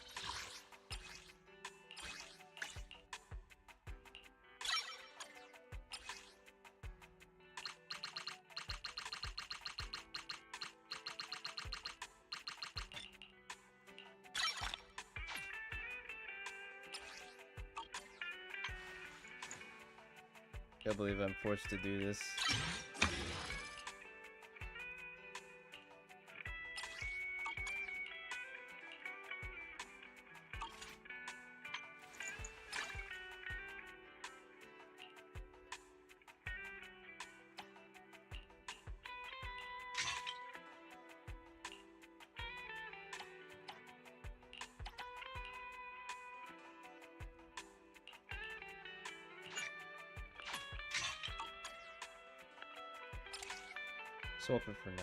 I can't believe I'm forced to do this. Swap it for now.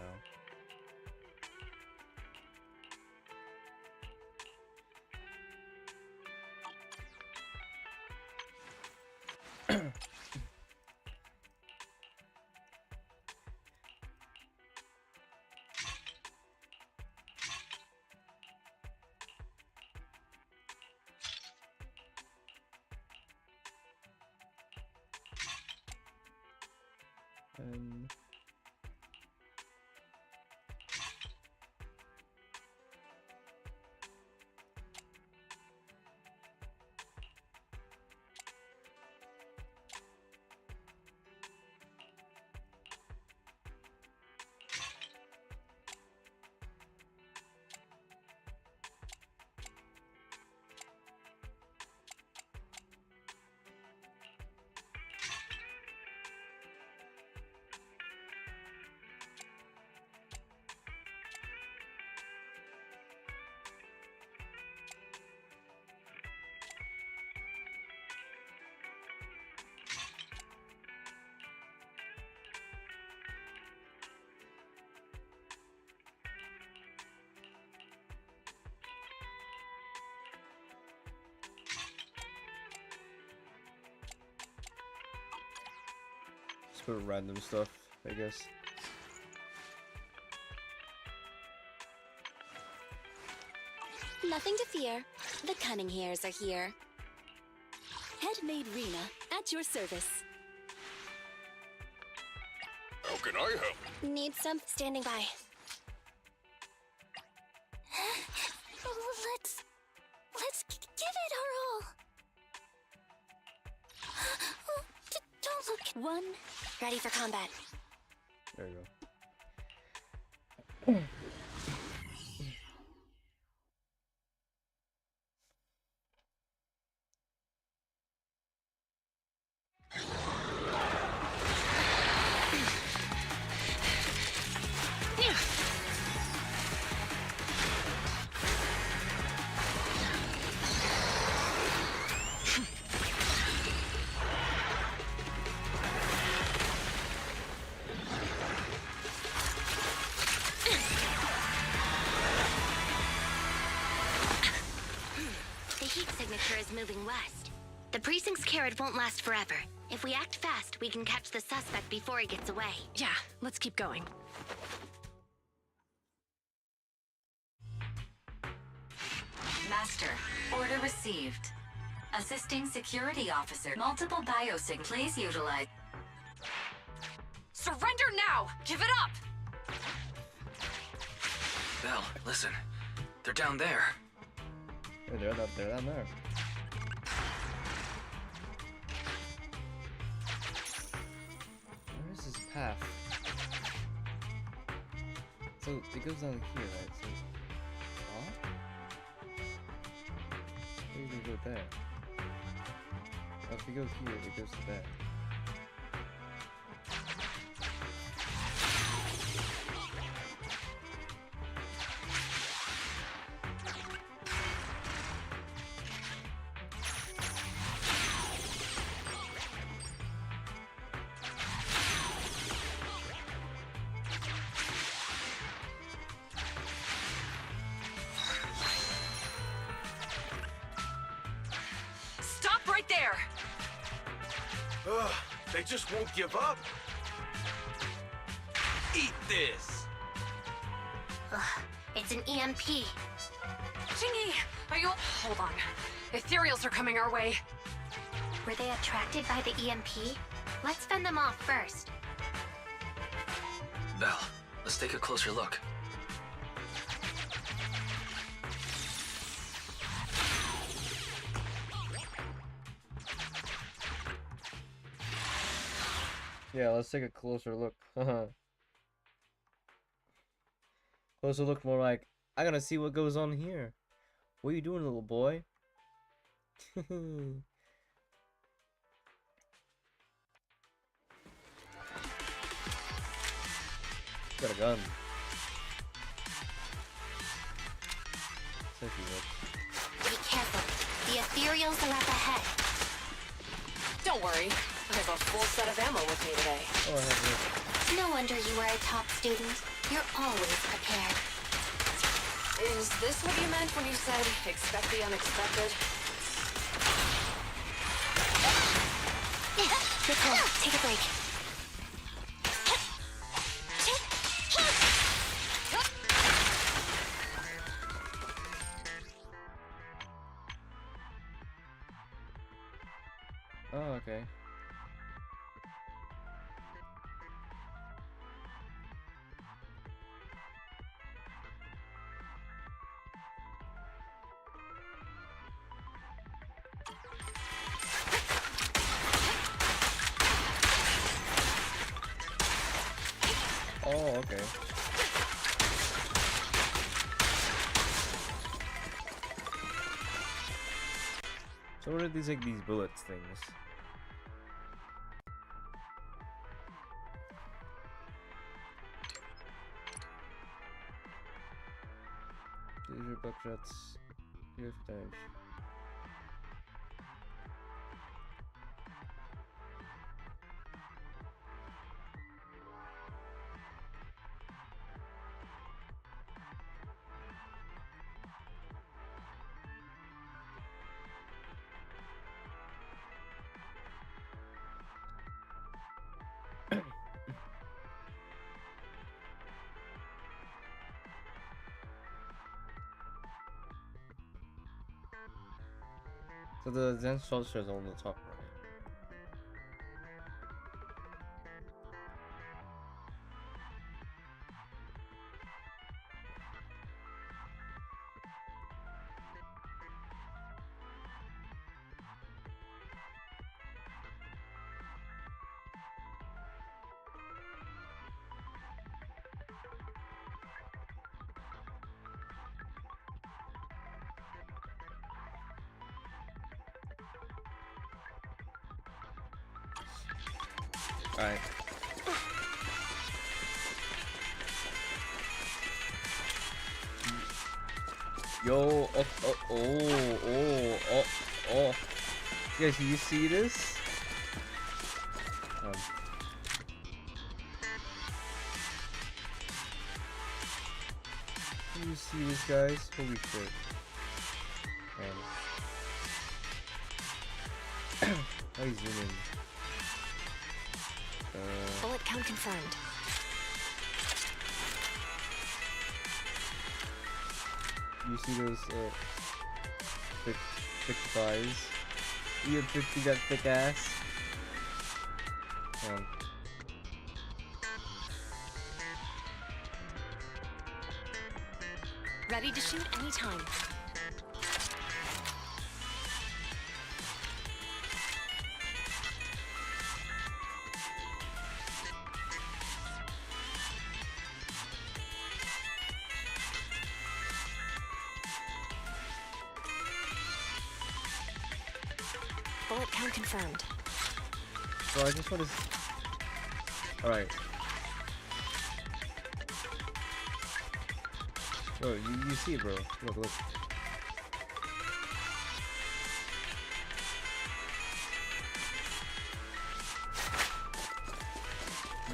Just put random stuff, I guess. Nothing to fear. The cunning hairs are here. Headmaid Rena, at your service. How can I help? Need some? Standing by. Let's give it our all. Don't look. 1. Ready for combat. There you go. is moving west. The precinct's carrot won't last forever. If we act fast, we can catch the suspect before he gets away. Yeah, let's keep going. Master, order received. Assisting security officer. Multiple biosig. Please utilize. Surrender now! Give it up! Belle, listen. They're down there. Oh, they're down there. Where is this path? So it goes down here, right? So, huh? Or you can go there. Oh, if we go here, it goes to there. Stop right there! Ugh, they just won't give up. Eat this. Ugh, it's an EMP. Jingy, are you... Hold on. Ethereals are coming our way. Were they attracted by the EMP? Let's fend them off first. Belle, let's take a closer look. Yeah, let's take a closer look. Closer look, more like, I gotta see what goes on here. What are you doing, little boy? Got a gun. So Be careful. The ethereals are up ahead. Don't worry. I have a full set of ammo with me today. Oh, I have this. No wonder you are a top student. You're always prepared. Is this what you meant when you said, expect the unexpected? Nicole, take a break. Oh, okay. Oh, okay. So what are these, like, these bullets things? These are buckshots. Here's dash. So the zen structure is on the top, right? Alright. Yo, oh. Guys, you see this? Can you see this, guys? Holy shit. Man. How do you zoom in? Bullet count confirmed. You see those thick thighs? You have 50 that thick ass. Ready to shoot anytime. Bullet count confirmed. So I just want to. Alright. Oh, you see it, bro. Look, look.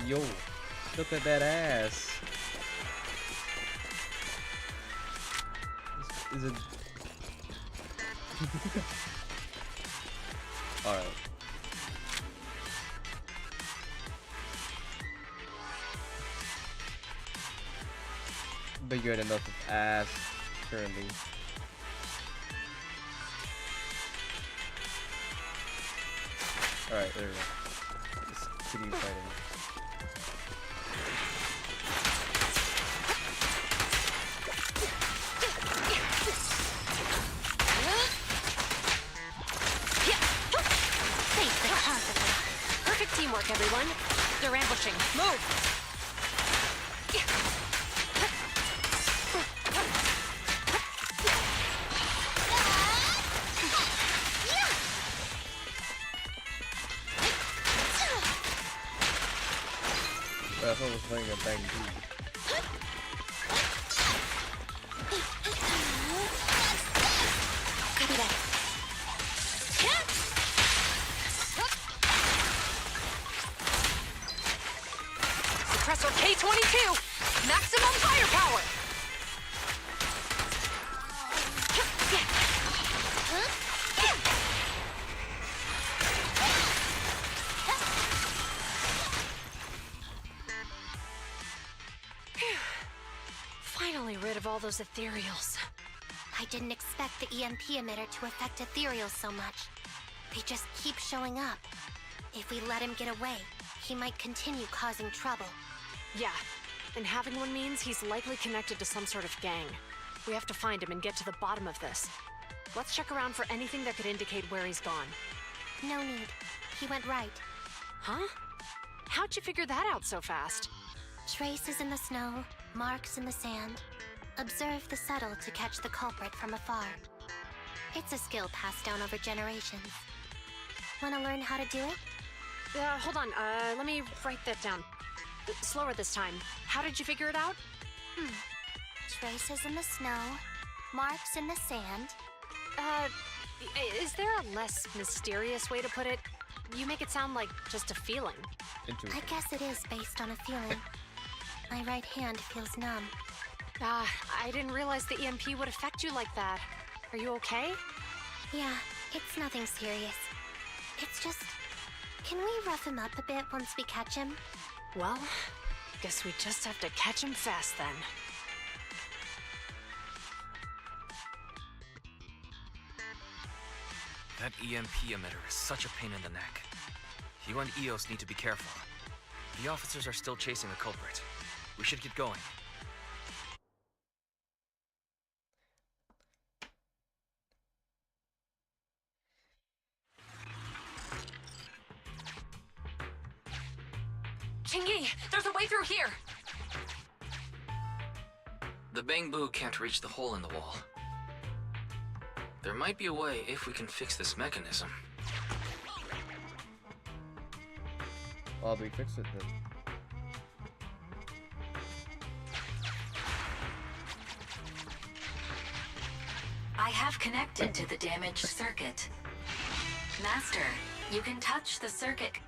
Yo, look at that ass. Is it? Alright. But you had enough of ass currently. Alright, there we go. Just continue fighting. Perfect teamwork, everyone. They're ambushing. Move! I thought I was playing a bang dude. Copy that. Suppressor K-22! Maximum firepower! Finally rid of all those ethereals. I didn't expect the EMP emitter to affect ethereals so much. They just keep showing up. If we let him get away, he might continue causing trouble. Yeah, and having one means he's likely connected to some sort of gang. We have to find him and get to the bottom of this. Let's check around for anything that could indicate where he's gone. No need. He went right. Huh? How'd you figure that out so fast? Traces in the snow, marks in the sand. Observe the subtle to catch the culprit from afar. It's a skill passed down over generations. Want to learn how to do it? Hold on, let me write that down. Slower this time. How did you figure it out? Traces in the snow, marks in the sand. Is there a less mysterious way to put it? You make it sound like just a feeling. I guess it is based on a feeling. My right hand feels numb. I didn't realize the EMP would affect you like that. Are you okay? Yeah, it's nothing serious. It's just... Can we rough him up a bit once we catch him? Well, guess we just have to catch him fast then. That EMP emitter is such a pain in the neck. You and EOS need to be careful. The officers are still chasing the culprit. We should get going. Qingyi, there's a way through here! The bamboo can't reach the hole in the wall. There might be a way if we can fix this mechanism. Well, we fix it then. I have connected to the damaged circuit. Master, you can touch the circuit.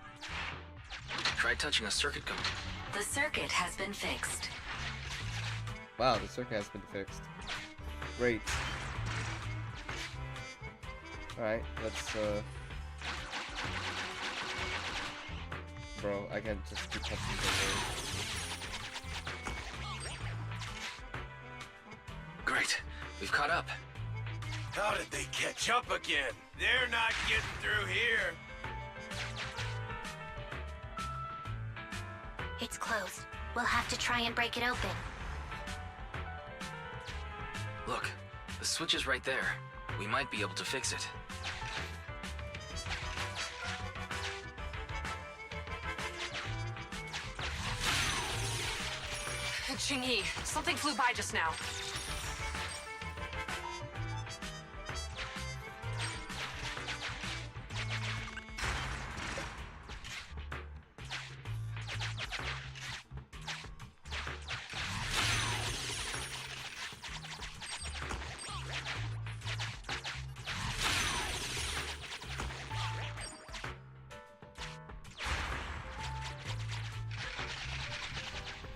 Try touching a circuit code. The circuit has been fixed. Wow, the circuit has been fixed. Great. Alright, let's bro. I can't just keep punching people. Great. We've caught up. How did they catch up again? They're not getting through here. It's closed. We'll have to try and break it open. Look, the switch is right there. We might be able to fix it. Qingyi, something flew by just now.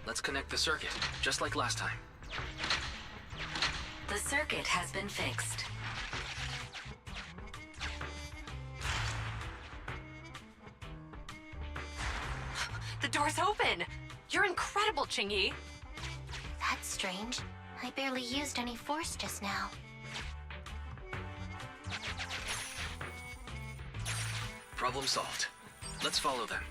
Let's connect the circuit, just like last time. The circuit has been fixed. The door's open! You're incredible, Qingyi! That's strange. I barely used any force just now. Problem solved. Let's follow them.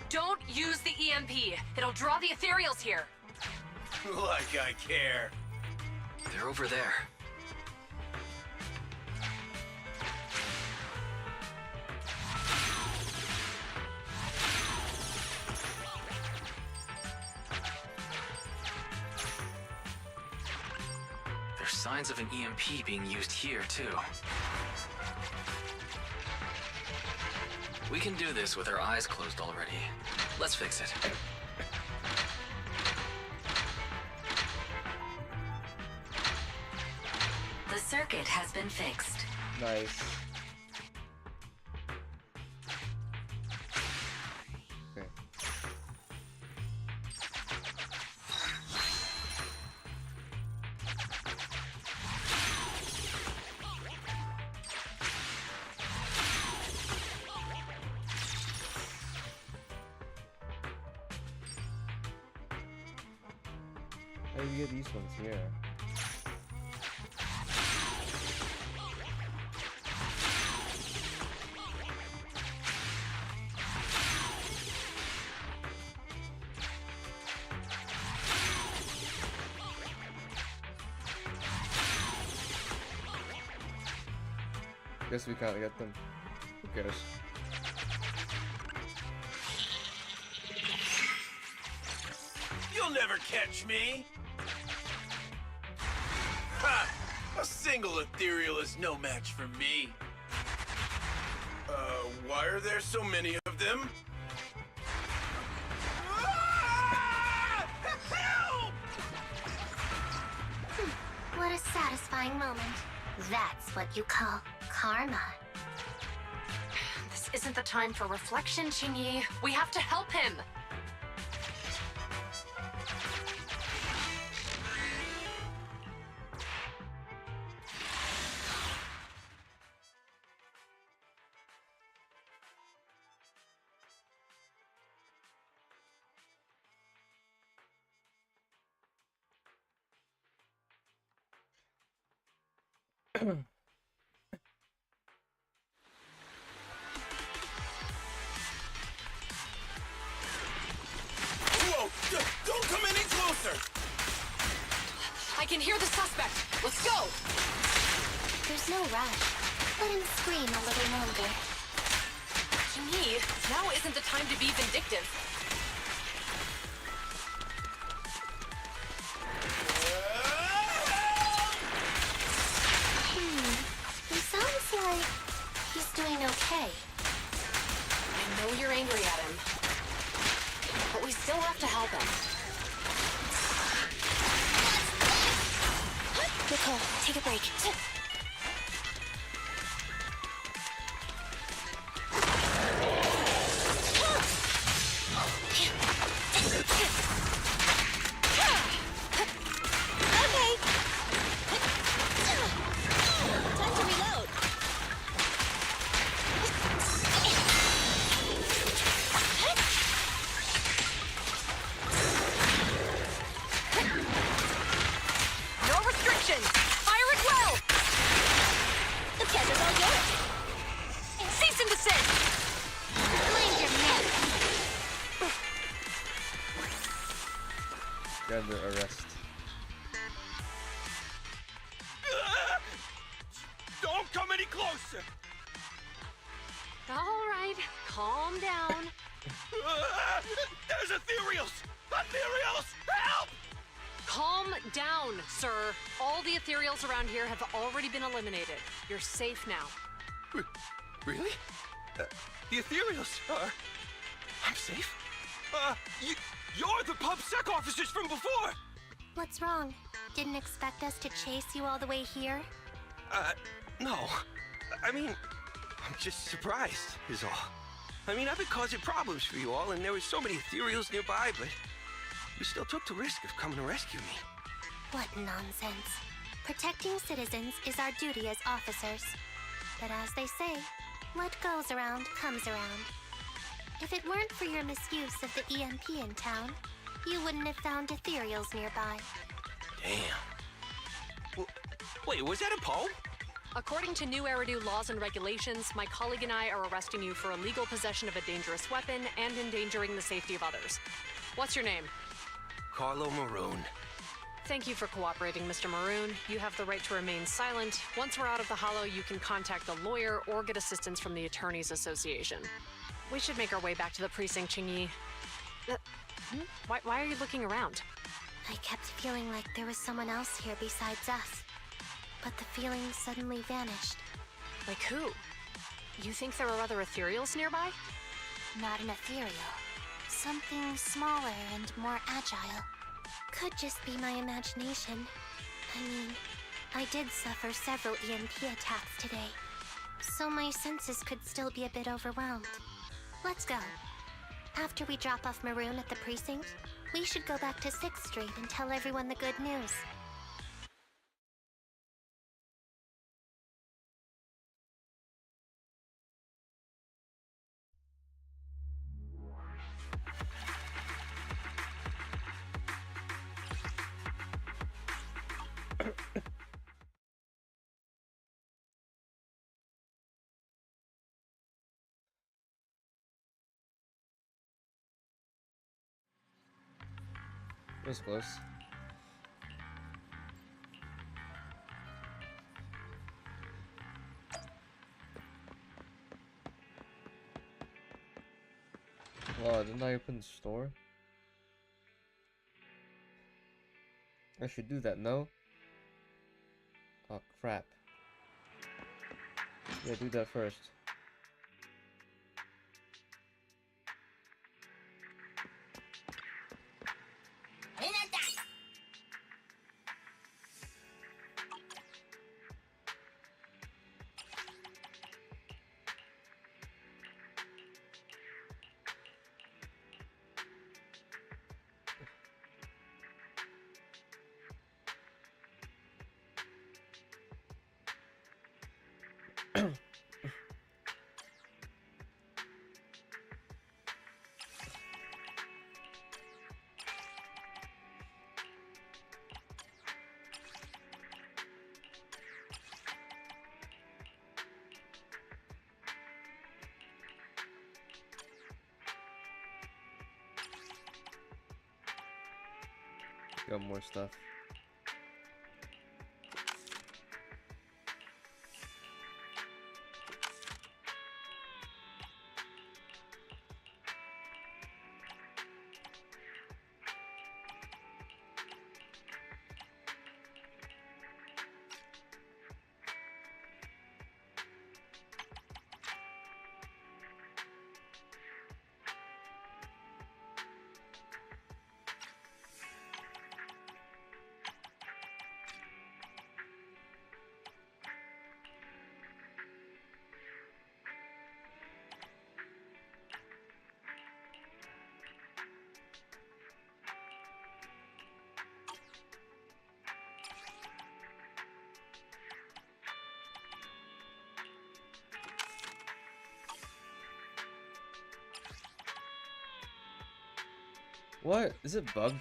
Don't use the EMP. It'll draw the ethereals here. Like I care. They're over there. There's signs of an EMP being used here, too. We can do this with our eyes closed already. Let's fix it. The circuit has been fixed. Nice. Okay. How do you get these ones here? Guess we can't get them. Who cares? You'll never catch me. Ha! A single ethereal is no match for me. Why are there so many of them? Ah! Help! What a satisfying moment. That's what you call karma. This isn't the time for reflection, Qingyi. We have to help him. Whoa! Don't come any closer! I can hear the suspect. Let's go! There's no rush. Let him scream a little longer. Qingyi, now isn't the time to be vindictive. He sounds like he's doing okay. I know you're angry at him, but we still have to help him. Nicole, take a break. You're under arrest. Don't come any closer! All right, calm down. There's ethereals! Ethereals! Help! Calm down, sir. All the ethereals around here have already been eliminated. You're safe now. Really? The ethereals are... I'm safe? You're the PubSec officers from before! What's wrong? Didn't expect us to chase you all the way here? No. I mean, I'm just surprised, is all. I mean, I've been causing problems for you all, and there were so many ethereals nearby, but you still took the risk of coming to rescue me. What nonsense. Protecting citizens is our duty as officers. But as they say, what goes around comes around. If it weren't for your misuse of the EMP in town, you wouldn't have found ethereals nearby. Damn. Wait, was that a poem? According to new Eridu laws and regulations, my colleague and I are arresting you for illegal possession of a dangerous weapon and endangering the safety of others. What's your name? Carlo Maroon. Thank you for cooperating, Mr. Maroon. You have the right to remain silent. Once we're out of the hollow, you can contact a lawyer or get assistance from the Attorneys Association. We should make our way back to the precinct, Qingyi. Why are you looking around? I kept feeling like there was someone else here besides us. But the feeling suddenly vanished. Like who? You think there are other ethereals nearby? Not an ethereal. Something smaller and more agile. Could just be my imagination. I mean, I did suffer several EMP attacks today, so my senses could still be a bit overwhelmed. Let's go. After we drop off Maroon at the precinct, we should go back to 6th Street and tell everyone the good news. That was close. Wow, didn't I open the store? I should do that, no? Oh crap. Yeah, do that first. Got more stuff. What? Is it bugged?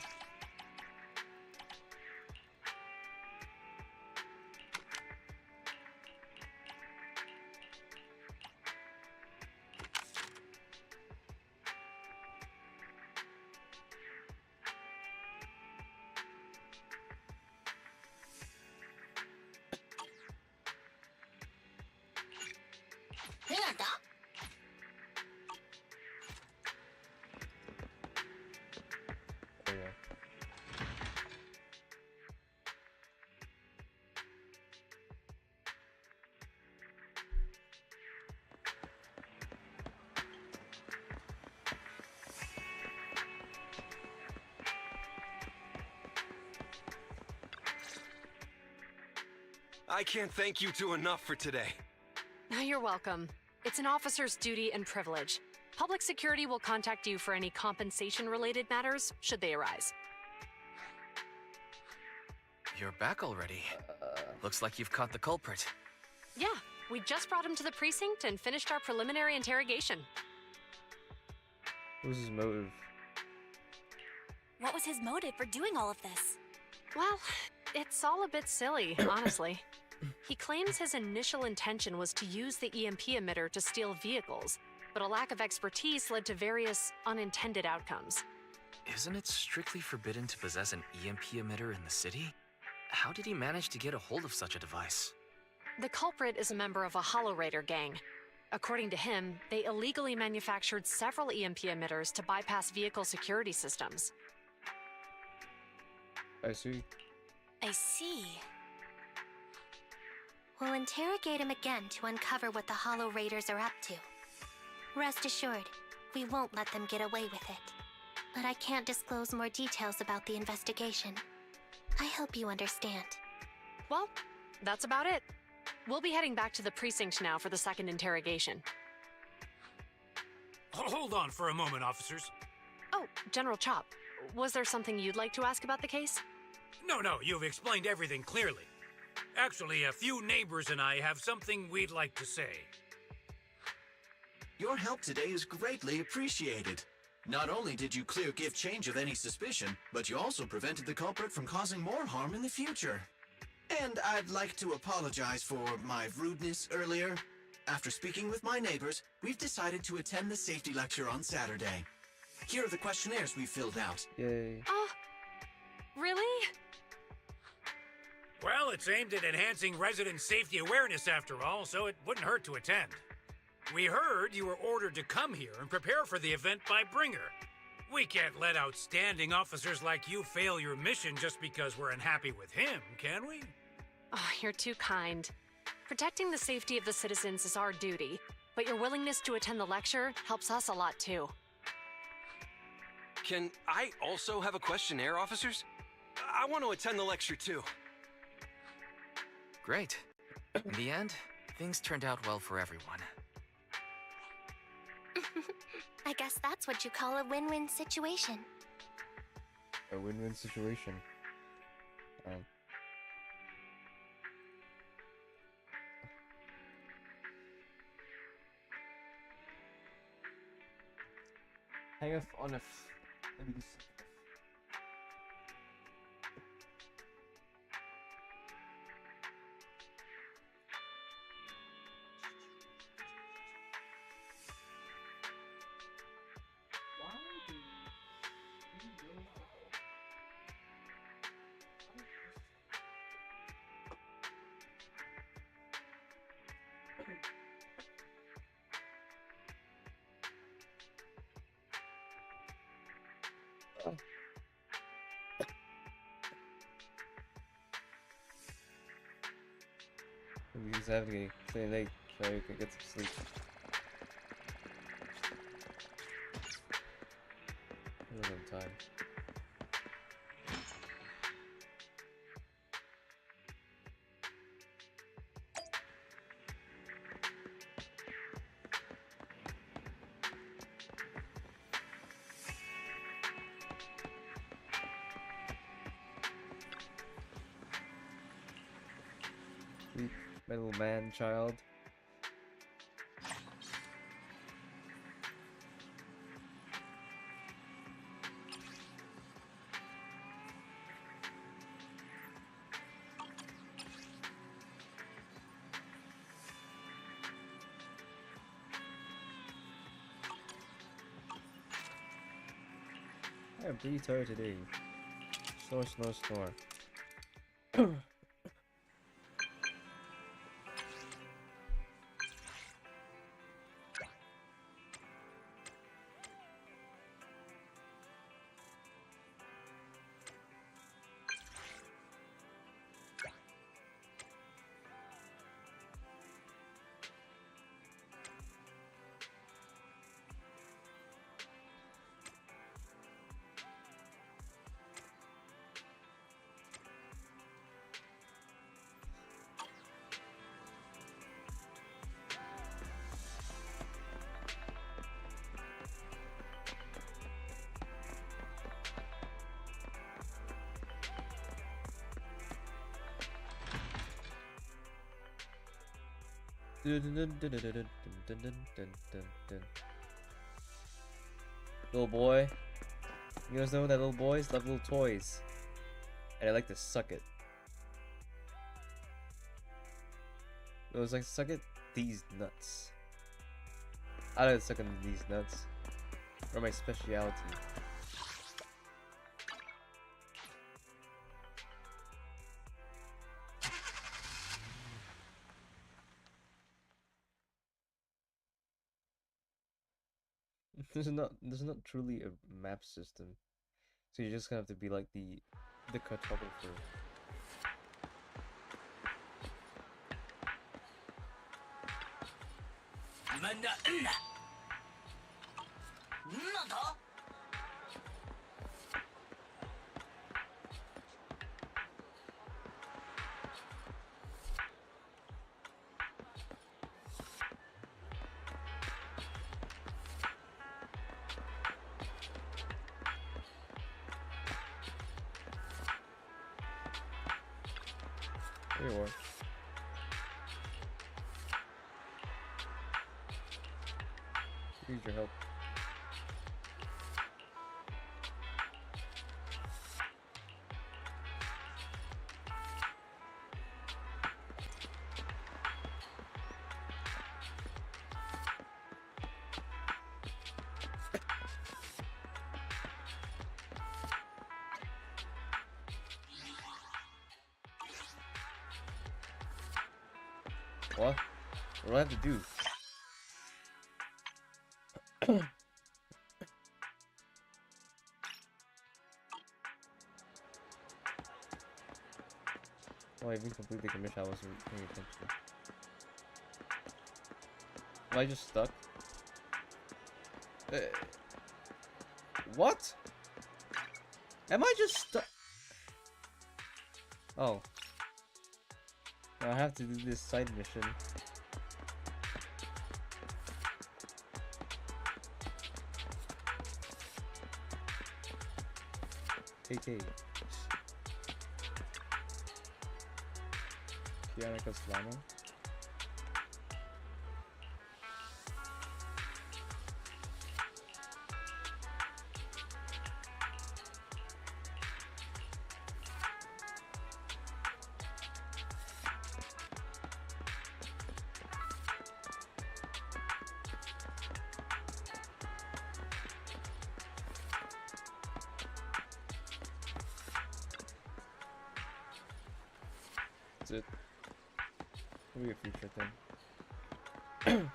I can't thank you two enough for today. You're welcome. It's an officer's duty and privilege. Public security will contact you for any compensation-related matters, should they arise. You're back already. Looks like you've caught the culprit. Yeah, we just brought him to the precinct and finished our preliminary interrogation. What was his motive? What was his motive for doing all of this? Well, it's all a bit silly, honestly. He claims his initial intention was to use the EMP emitter to steal vehicles, but a lack of expertise led to various unintended outcomes. Isn't it strictly forbidden to possess an EMP emitter in the city? How did he manage to get a hold of such a device? The culprit is a member of a Hollow Raider gang. According to him, they illegally manufactured several EMP emitters to bypass vehicle security systems. I see. I see. We'll interrogate him again to uncover what the Hollow Raiders are up to. Rest assured, we won't let them get away with it. But I can't disclose more details about the investigation. I hope you understand. Well, that's about it. We'll be heading back to the precinct now for the second interrogation. Hold on for a moment, officers. Oh, General Chop, was there something you'd like to ask about the case? No, you've explained everything clearly. Actually, a few neighbors and I have something we'd like to say. Your help today is greatly appreciated. Not only did you clear Give Change of any suspicion, but you also prevented the culprit from causing more harm in the future. And I'd like to apologize for my rudeness earlier. After speaking with my neighbors, we've decided to attend the safety lecture on Saturday. Here are the questionnaires we filled out. Yay. Really? Well, it's aimed at enhancing resident safety awareness after all, so it wouldn't hurt to attend. We heard you were ordered to come here and prepare for the event by Bringer. We can't let outstanding officers like you fail your mission just because we're unhappy with him, can we? Oh, you're too kind. Protecting the safety of the citizens is our duty, but your willingness to attend the lecture helps us a lot too. Can I also have a questionnaire, officers? I want to attend the lecture too. Great. In the end, things turned out well for everyone. I guess that's what you call a win-win situation. A win-win situation. Hang off on a let me just He's having a clean leg so he can get some sleep. I don't have time. Sleep, my little man child. I am pretty tired today. Snore, snore, snore. Little boy. You guys know that little boys love little toys. And I like to suck it. It was like suck it these nuts. I like to suck on these nuts. Or my speciality. There's not truly a map system. So you're just gonna have to be like the cartographer. There you are. Need your help. What? What do I have to do? Oh, I even completely commission. I wasn't paying attention. Am I just stuck? What? Am I just stuck? Oh. I have to do this side mission. KK. Kiana Castellano. That's it. It'll be a future thing.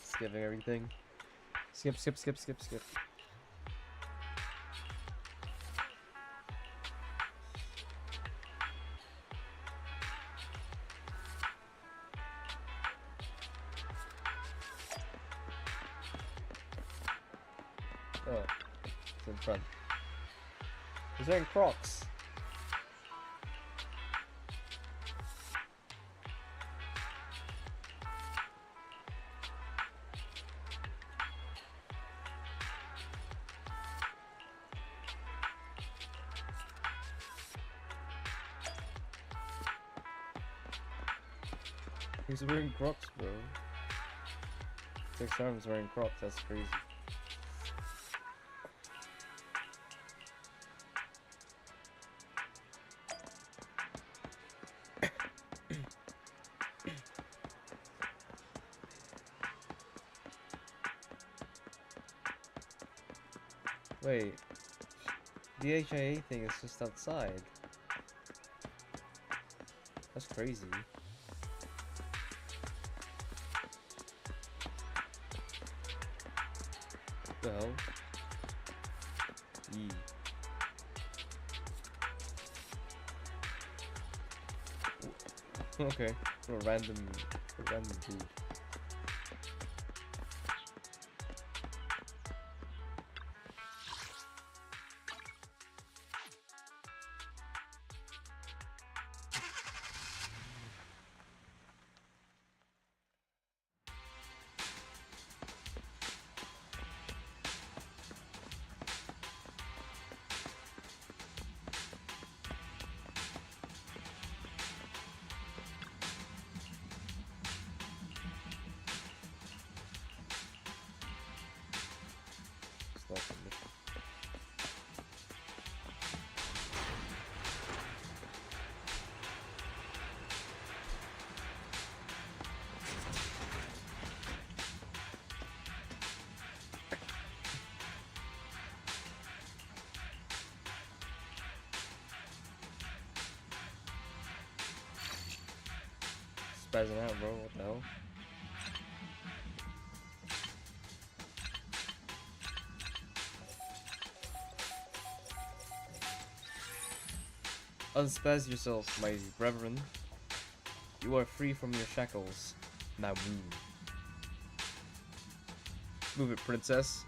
Skipping everything. Skip, skip, skip, skip, skip. Oh, it's in front. He's wearing Crocs. He's wearing Crocs, bro. Six Arms wearing Crocs, that's crazy. Wait, the HIA thing is just outside. That's crazy. What the hell? E. Okay, for a random dude. spazzing out, bro. What the hell? Unspaz yourself, my brethren. You are free from your shackles. Now move. Move it, princess.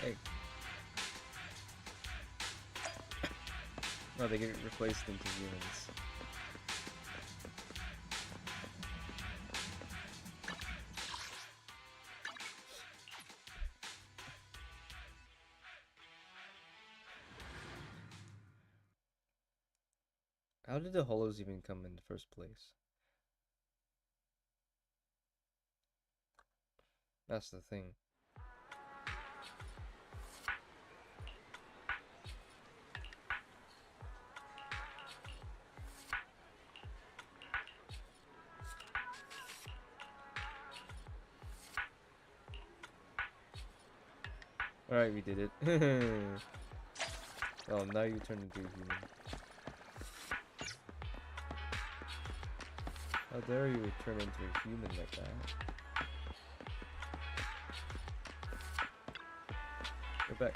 Hey. No, they get replaced into humans. How did the hollows even come in the first place? That's the thing. Alright, we did it. Oh, now you turn into a human. How dare you turn into a human like that? Go back.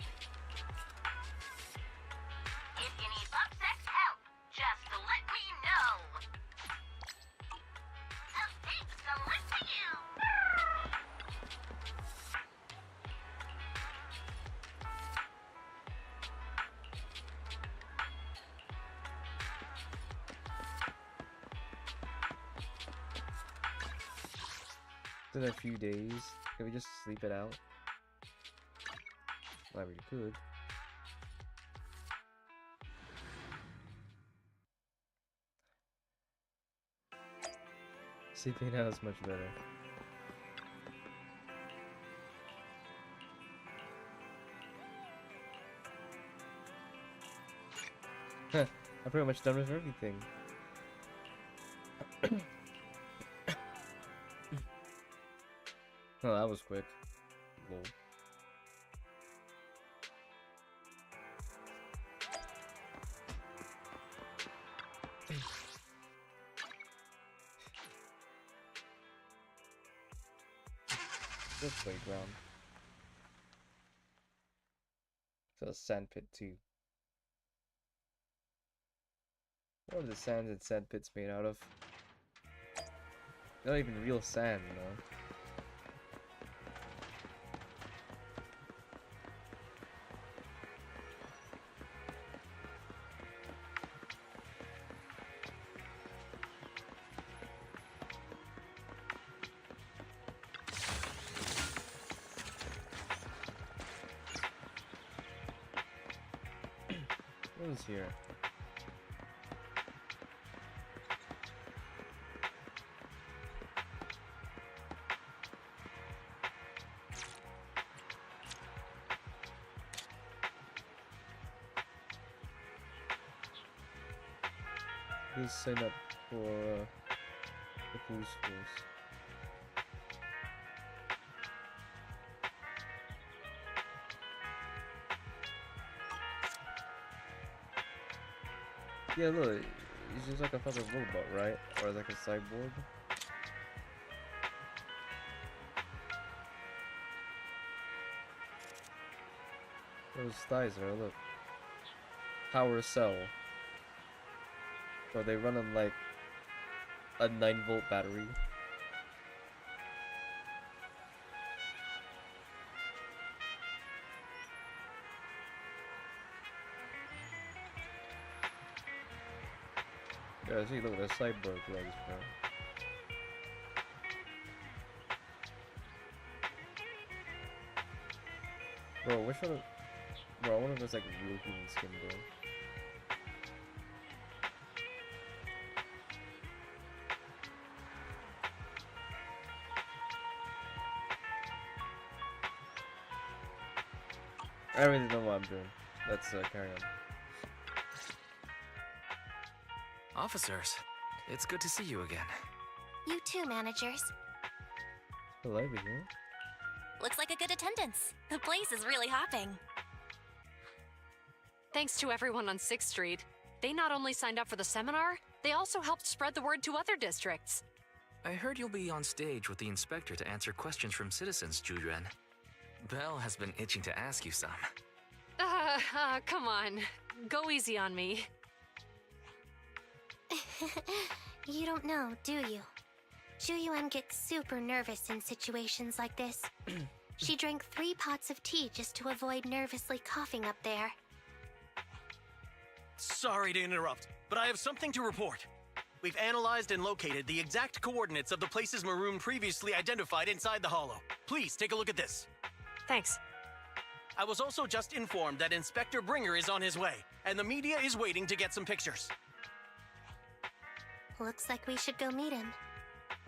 If you need Bucksex help, just let me know. Thanks a lot to you. It's in a few days. Can we just sleep it out? Well, we could. Sleeping out is much better. Huh, I'm pretty much done with everything. Oh, that was quick. Lol. This playground. It's a sand pit too. What are the sands and sand pits made out of? They're not even real sand, you know. What is here? Please sign up for the police force. Yeah, look, he's just like a fucking robot, right? Or like a cyborg. Those thighs are, look. Power cell. So they run on like a 9-volt battery. Yeah, see, look at the cyborg legs, bro. Bro, which one? Bro, I wonder if it's like real human skin, bro. I really don't know what I'm doing. Let's carry on. Officers, it's good to see you again. You too, managers. Hello, here. Looks like a good attendance. The place is really hopping. Thanks to everyone on 6th Street. They not only signed up for the seminar, they also helped spread the word to other districts. I heard you'll be on stage with the inspector to answer questions from citizens, Juyuan. Belle has been itching to ask you some. Come on. Go easy on me. You don't know, do you? Juyuan gets super nervous in situations like this. She drank 3 pots of tea just to avoid nervously coughing up there. Sorry to interrupt, but I have something to report. We've analyzed and located the exact coordinates of the places Maroon previously identified inside the hollow. Please take a look at this. Thanks. I was also just informed that Inspector Bringer is on his way, and the media is waiting to get some pictures. Looks like we should go meet him.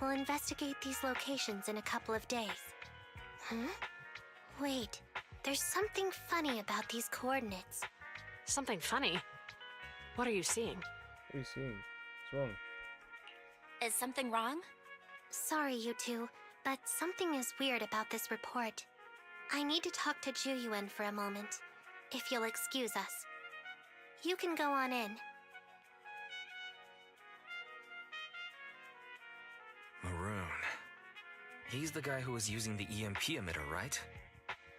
We'll investigate these locations in a couple of days. Huh? Wait, there's something funny about these coordinates. Something funny? What are you seeing? What are you seeing? What's wrong? Is something wrong? Sorry, you two, but something is weird about this report. I need to talk to Juyuan for a moment, if you'll excuse us. You can go on in. Maroon. He's the guy who was using the EMP emitter, right?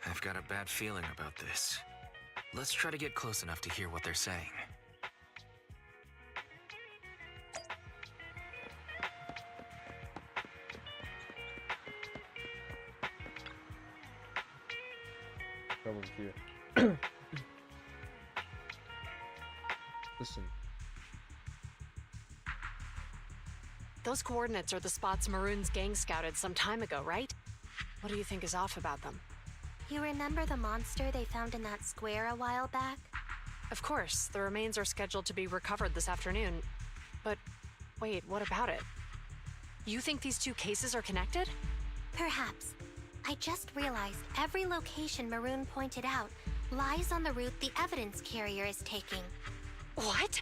I've got a bad feeling about this. Let's try to get close enough to hear what they're saying. Problem here. Listen. Those coordinates are the spots Maroon's gang scouted some time ago, right? What do you think is off about them? You remember the monster they found in that square a while back? Of course, the remains are scheduled to be recovered this afternoon. But wait, what about it? You think these 2 cases are connected? Perhaps. I just realized every location Maroon pointed out lies on the route the evidence carrier is taking. What?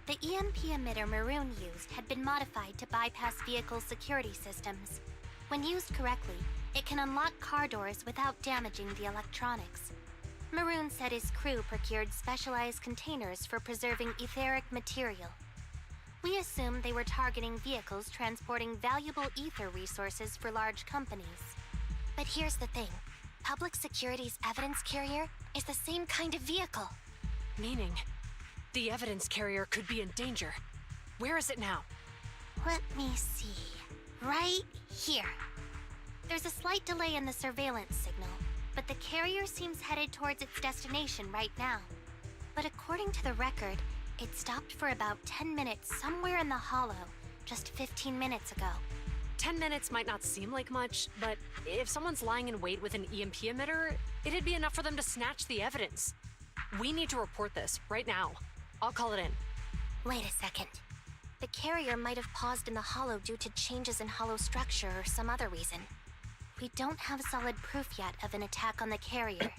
The EMP emitter Maroon used had been modified to bypass vehicle security systems. When used correctly, it can unlock car doors without damaging the electronics. Maroon said his crew procured specialized containers for preserving etheric material. We assumed they were targeting vehicles transporting valuable ether resources for large companies. But here's the thing. Public Security's evidence carrier is the same kind of vehicle. Meaning, the evidence carrier could be in danger. Where is it now? Let me see. Right here. There's a slight delay in the surveillance signal, but the carrier seems headed towards its destination right now. But according to the record, it stopped for about 10 minutes somewhere in the hollow, just 15 minutes ago. 10 minutes might not seem like much, but if someone's lying in wait with an EMP emitter, it'd be enough for them to snatch the evidence. We need to report this right now. I'll call it in. Wait a second. The carrier might have paused in the hollow due to changes in hollow structure or some other reason. We don't have solid proof yet of an attack on the carrier.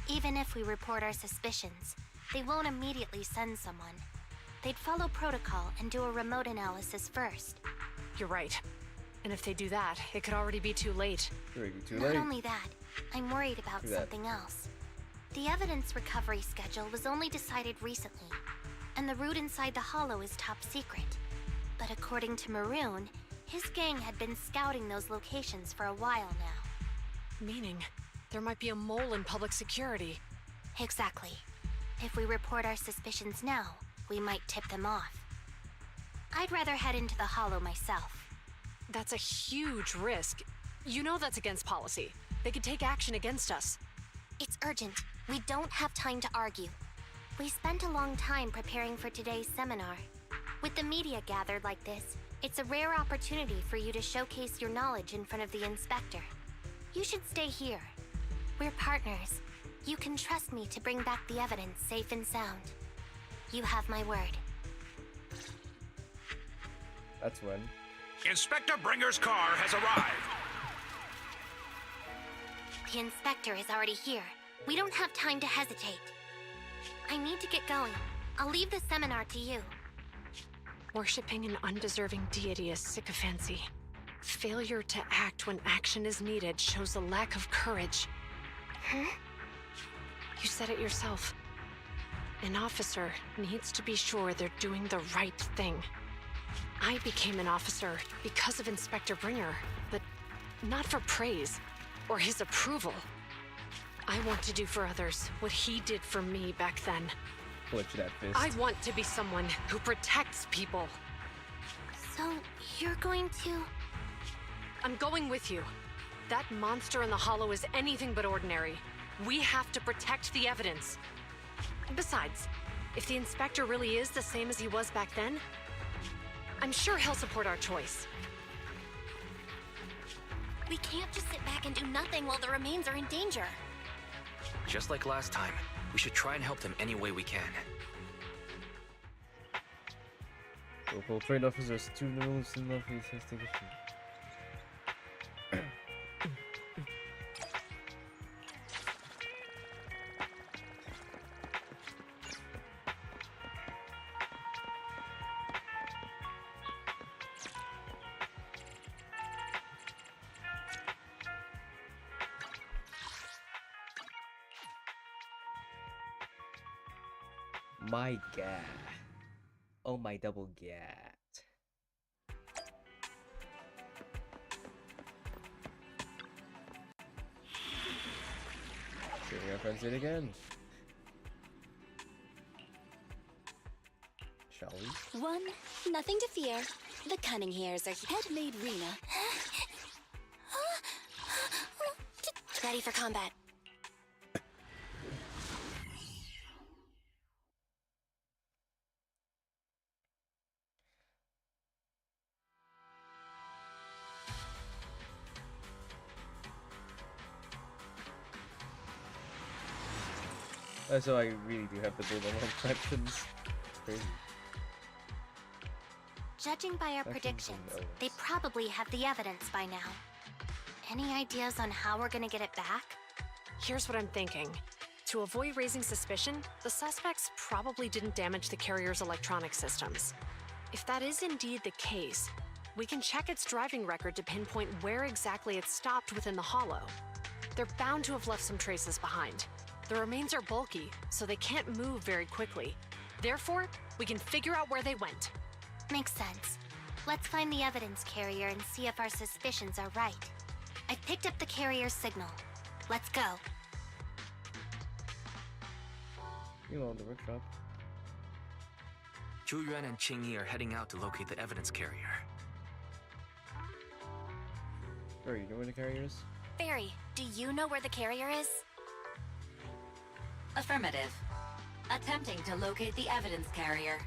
Even if we report our suspicions, they won't immediately send someone. They'd follow protocol and do a remote analysis first. You're right. And if they do that, it could already be too late. Not only that, I'm worried about something else. The evidence recovery schedule was only decided recently, and the route inside the hollow is top secret. But according to Maroon, his gang had been scouting those locations for a while now. Meaning, there might be a mole in public security. Exactly. If we report our suspicions now, we might tip them off. I'd rather head into the hollow myself. That's a huge risk. You know that's against policy. They could take action against us. It's urgent. We don't have time to argue. We spent a long time preparing for today's seminar. With the media gathered like this, it's a rare opportunity for you to showcase your knowledge in front of the inspector. You should stay here. We're partners. You can trust me to bring back the evidence safe and sound. You have my word. That's when. Inspector Bringer's car has arrived. The inspector is already here. We don't have time to hesitate. I need to get going. I'll leave the seminar to you. Worshipping an undeserving deity is sycophancy. Failure to act when action is needed shows a lack of courage. Huh? You said it yourself. An officer needs to be sure they're doing the right thing. I became an officer because of Inspector Bringer, but not for praise or his approval. I want to do for others what he did for me back then. Clutch that fist. I want to be someone who protects people. So, you're going to... I'm going with you. That monster in the hollow is anything but ordinary. We have to protect the evidence. Besides, if the inspector really is the same as he was back then, I'm sure he'll support our choice. We can't just sit back and do nothing while the remains are in danger. Just like last time, we should try and help them any way we can. Local trained officers, 2 notes in love with investigation. My god. Oh my double gat. Seeing our friends it again. Shall we? One, nothing to fear. The cunning hairs are head-made Rena. Ready for combat. So I really do have to build on collections. Crazy. Judging by our predictions, they probably have the evidence by now. Any ideas on how we're gonna get it back? Here's what I'm thinking. To avoid raising suspicion, the suspects probably didn't damage the carrier's electronic systems. If that is indeed the case, we can check its driving record to pinpoint where exactly it stopped within the hollow. They're bound to have left some traces behind. The remains are bulky, so they can't move very quickly. Therefore, we can figure out where they went. Makes sense. Let's find the evidence carrier and see if our suspicions are right. I picked up the carrier's signal. Let's go. Meanwhile, in the workshop. Zhu Yuan and Qing Yi are heading out to locate the evidence carrier. Where are you doing the carriers? Barry, do you know where the carrier is? Affirmative. Attempting to locate the evidence carrier.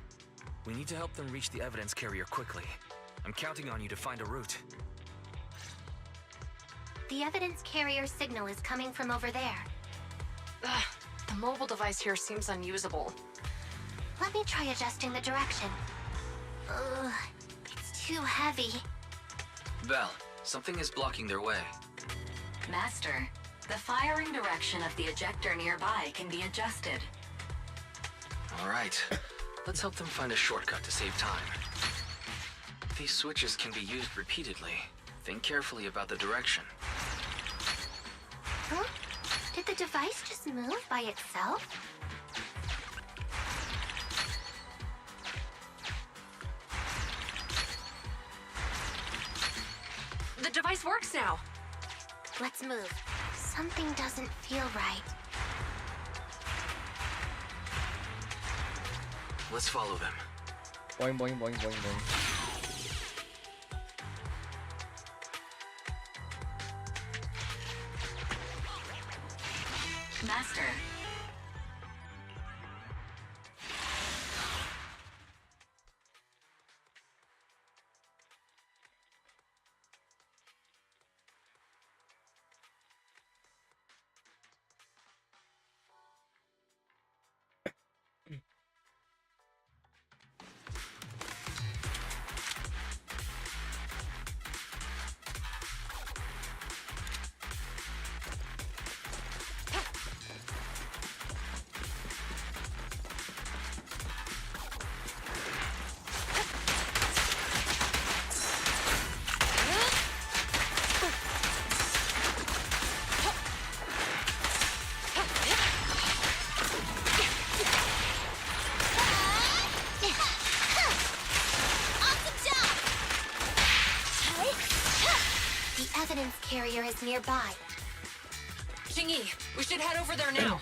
We need to help them reach the evidence carrier quickly. I'm counting on you to find a route. The evidence carrier signal is coming from over there. Ugh, the mobile device here seems unusable. Let me try adjusting the direction. Ugh, it's too heavy. Val, something is blocking their way. Master, the firing direction of the ejector nearby can be adjusted. All right. Let's help them find a shortcut to save time. These switches can be used repeatedly. Think carefully about the direction. Huh? Did the device just move by itself? The device works now! Let's move. Something doesn't feel right. Let's follow them. Boing, boing, boing, boing, boing. Master. nearby. Jingyi, we should head over there now.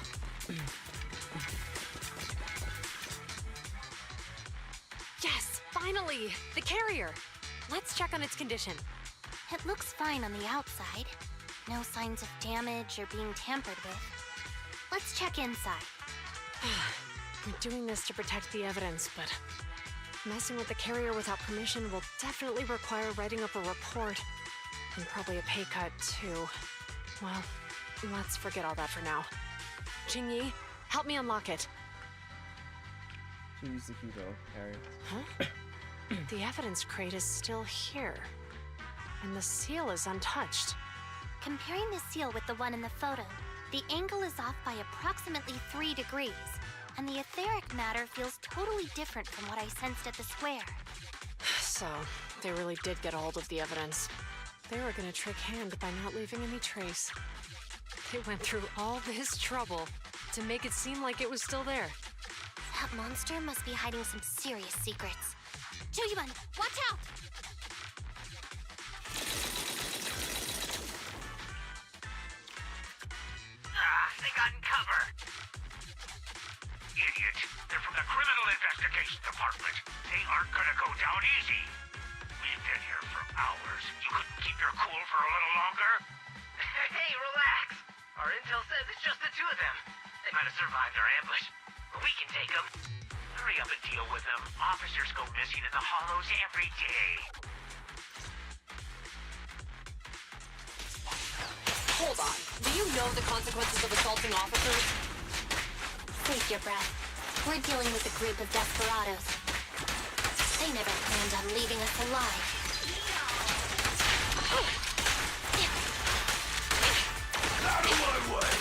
Yes, finally! The carrier! Let's check on its condition. It looks fine on the outside. No signs of damage or being tampered with. Let's check inside. We're doing this to protect the evidence, but messing with the carrier without permission will definitely require writing up a report. And probably a pay cut, too. Well, let's forget all that for now. Jingyi, help me unlock it. Use the key though, Harry. Huh? The evidence crate is still here. And the seal is untouched. Comparing the seal with the one in the photo, the angle is off by approximately 3 degrees, and the etheric matter feels totally different from what I sensed at the square. So, they really did get a hold of the evidence. They were gonna trick Hand by not leaving any trace. They went through all this trouble to make it seem like it was still there. That monster must be hiding some serious secrets. Juyuan, watch out! They got in cover. Idiot. They're from the Criminal Investigation Department. They aren't gonna go down easy. We've been here for hours. You couldn't keep your cool for a little longer? Hey, relax. Our intel says it's just the two of them. They might have survived our ambush, but we can take them. Hurry up and deal with them. Officers go missing in the hollows every day. Hold on. Do you know the consequences of assaulting officers? Save your breath. We're dealing with a group of desperados. They never planned on leaving us alive. Out of my way!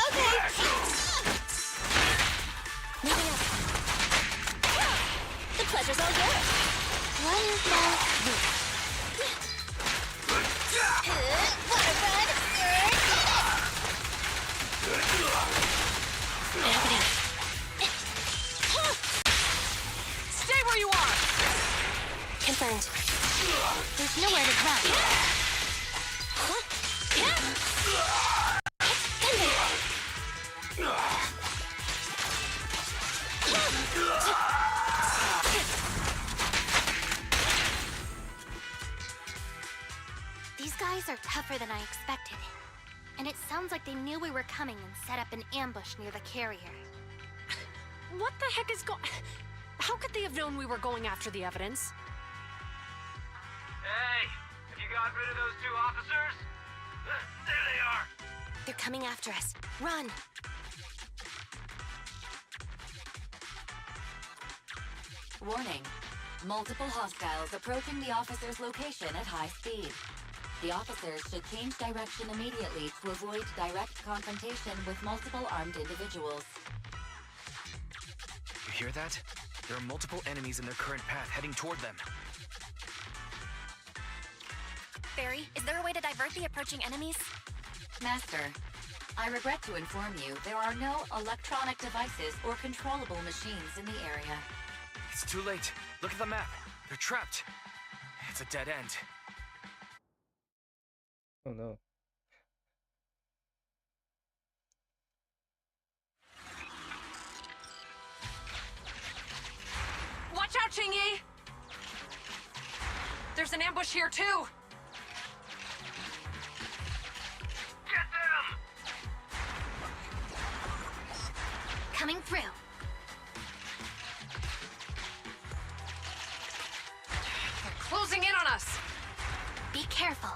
Okay! Moving up. The pleasure's all yours. One more move. Stay where you are! Confirmed. There's nowhere to run. These guys are tougher than I expected. And it sounds like they knew we were coming and set up an ambush near the carrier. What the heck is going... How could they have known we were going after the evidence? Hey, have you got rid of those two officers? There they are. They're coming after us. Run! Warning. Multiple hostiles approaching the officer's location at high speed. The officers should change direction immediately to avoid direct confrontation with multiple armed individuals. You hear that? There are multiple enemies in their current path heading toward them. Barry, is there a way to divert the approaching enemies? Master, I regret to inform you there are no electronic devices or controllable machines in the area. It's too late. Look at the map. They're trapped. It's a dead end. Oh no. Watch out, Jingyi! There's an ambush here, too! Get them! Coming through. They're closing in on us! Be careful.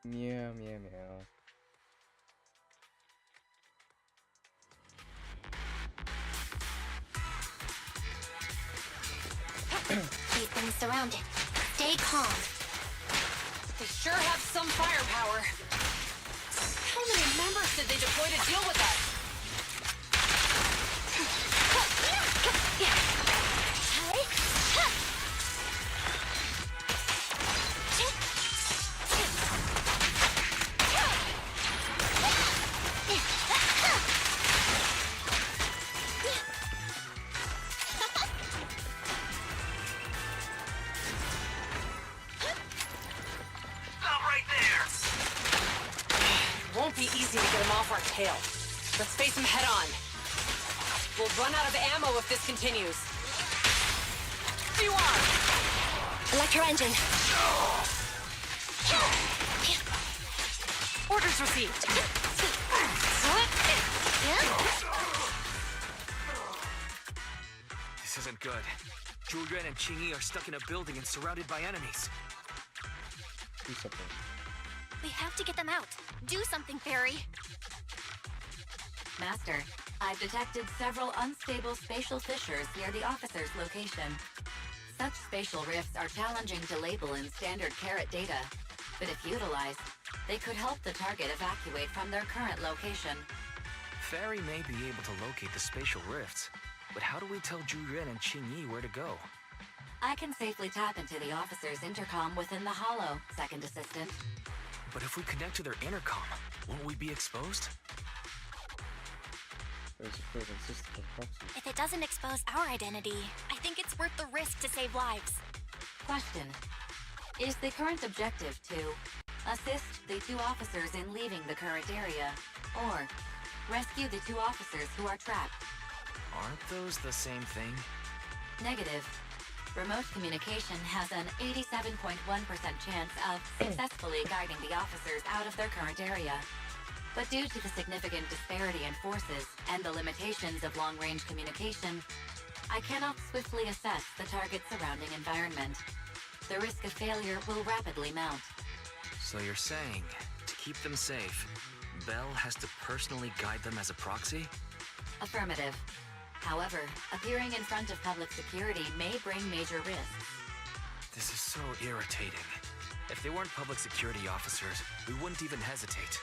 Meow, meow, meow. We've been surrounded. Stay calm. They sure have some firepower. How many members did they deploy to deal with us? easy to get him off our tail. Let's face him head on. We'll run out of ammo if this continues. There you are! Electro engine. Orders received. This isn't good. Zhu Yuan and Qing Yi are stuck in a building and surrounded by enemies. Do something. We have to get them out. Do something, Fairy. Master, I've detected several unstable spatial fissures near the officer's location. Such spatial rifts are challenging to label in standard carat data, but if utilized, they could help the target evacuate from their current location. Fairy may be able to locate the spatial rifts, but how do we tell Zhu Yuan and Qing Yi where to go? I can safely tap into the officer's intercom within the hollow, Second Assistant. But if we connect to their intercom, won't we be exposed? There's a proven system of proxy. If it doesn't expose our identity, I think it's worth the risk to save lives. Question. Is the current objective to assist the two officers in leaving the current area, or rescue the two officers who are trapped? Aren't those the same thing? Negative. Remote communication has an 87.1% chance of successfully guiding the officers out of their current area. But due to the significant disparity in forces and the limitations of long-range communication, I cannot swiftly assess the target's surrounding environment. The risk of failure will rapidly mount. So you're saying, to keep them safe, Belle has to personally guide them as a proxy? Affirmative. However, appearing in front of public security may bring major risks. This is so irritating. If they weren't public security officers, we wouldn't even hesitate.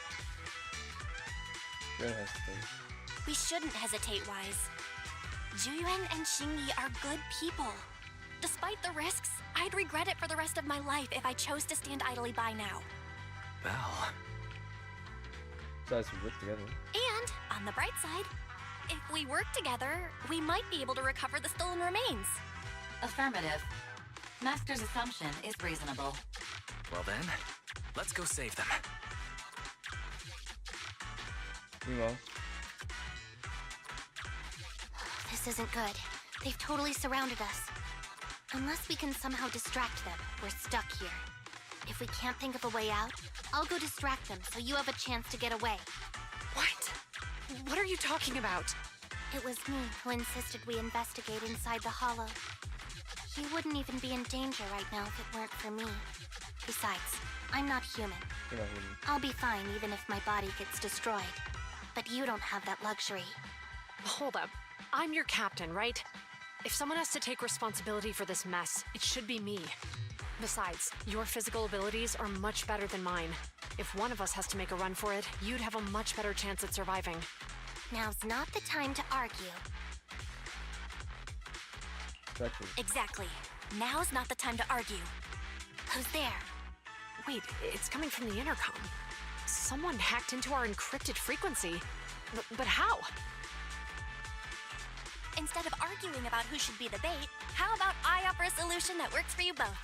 Don't hesitate. We shouldn't hesitate, Wise. Zhu Yuan and Qing Yi are good people. Despite the risks, I'd regret it for the rest of my life if I chose to stand idly by now. Belle. Besides, we work together. And, on the bright side, if we work together, we might be able to recover the stolen remains. Affirmative. Master's assumption is reasonable. Well then, let's go save them. Meanwhile, This isn't good. They've totally surrounded us. Unless we can somehow distract them, we're stuck here. If we can't think of a way out, I'll go distract them so you have a chance to get away. What? What are you talking about? It was me who insisted we investigate inside the hollow. You wouldn't even be in danger right now if it weren't for me. Besides, I'm not human. you're not human. I'll be fine even if my body gets destroyed. But you don't have that luxury. Hold up. I'm your captain, right? If someone has to take responsibility for this mess, it should be me. Besides, your physical abilities are much better than mine. If one of us has to make a run for it, you'd have a much better chance at surviving. Now's not the time to argue. Exactly. Exactly. Now's not the time to argue. Who's there? Wait, it's coming from the intercom. Someone hacked into our encrypted frequency. But how? Instead of arguing about who should be the bait, how about I offer a solution that works for you both?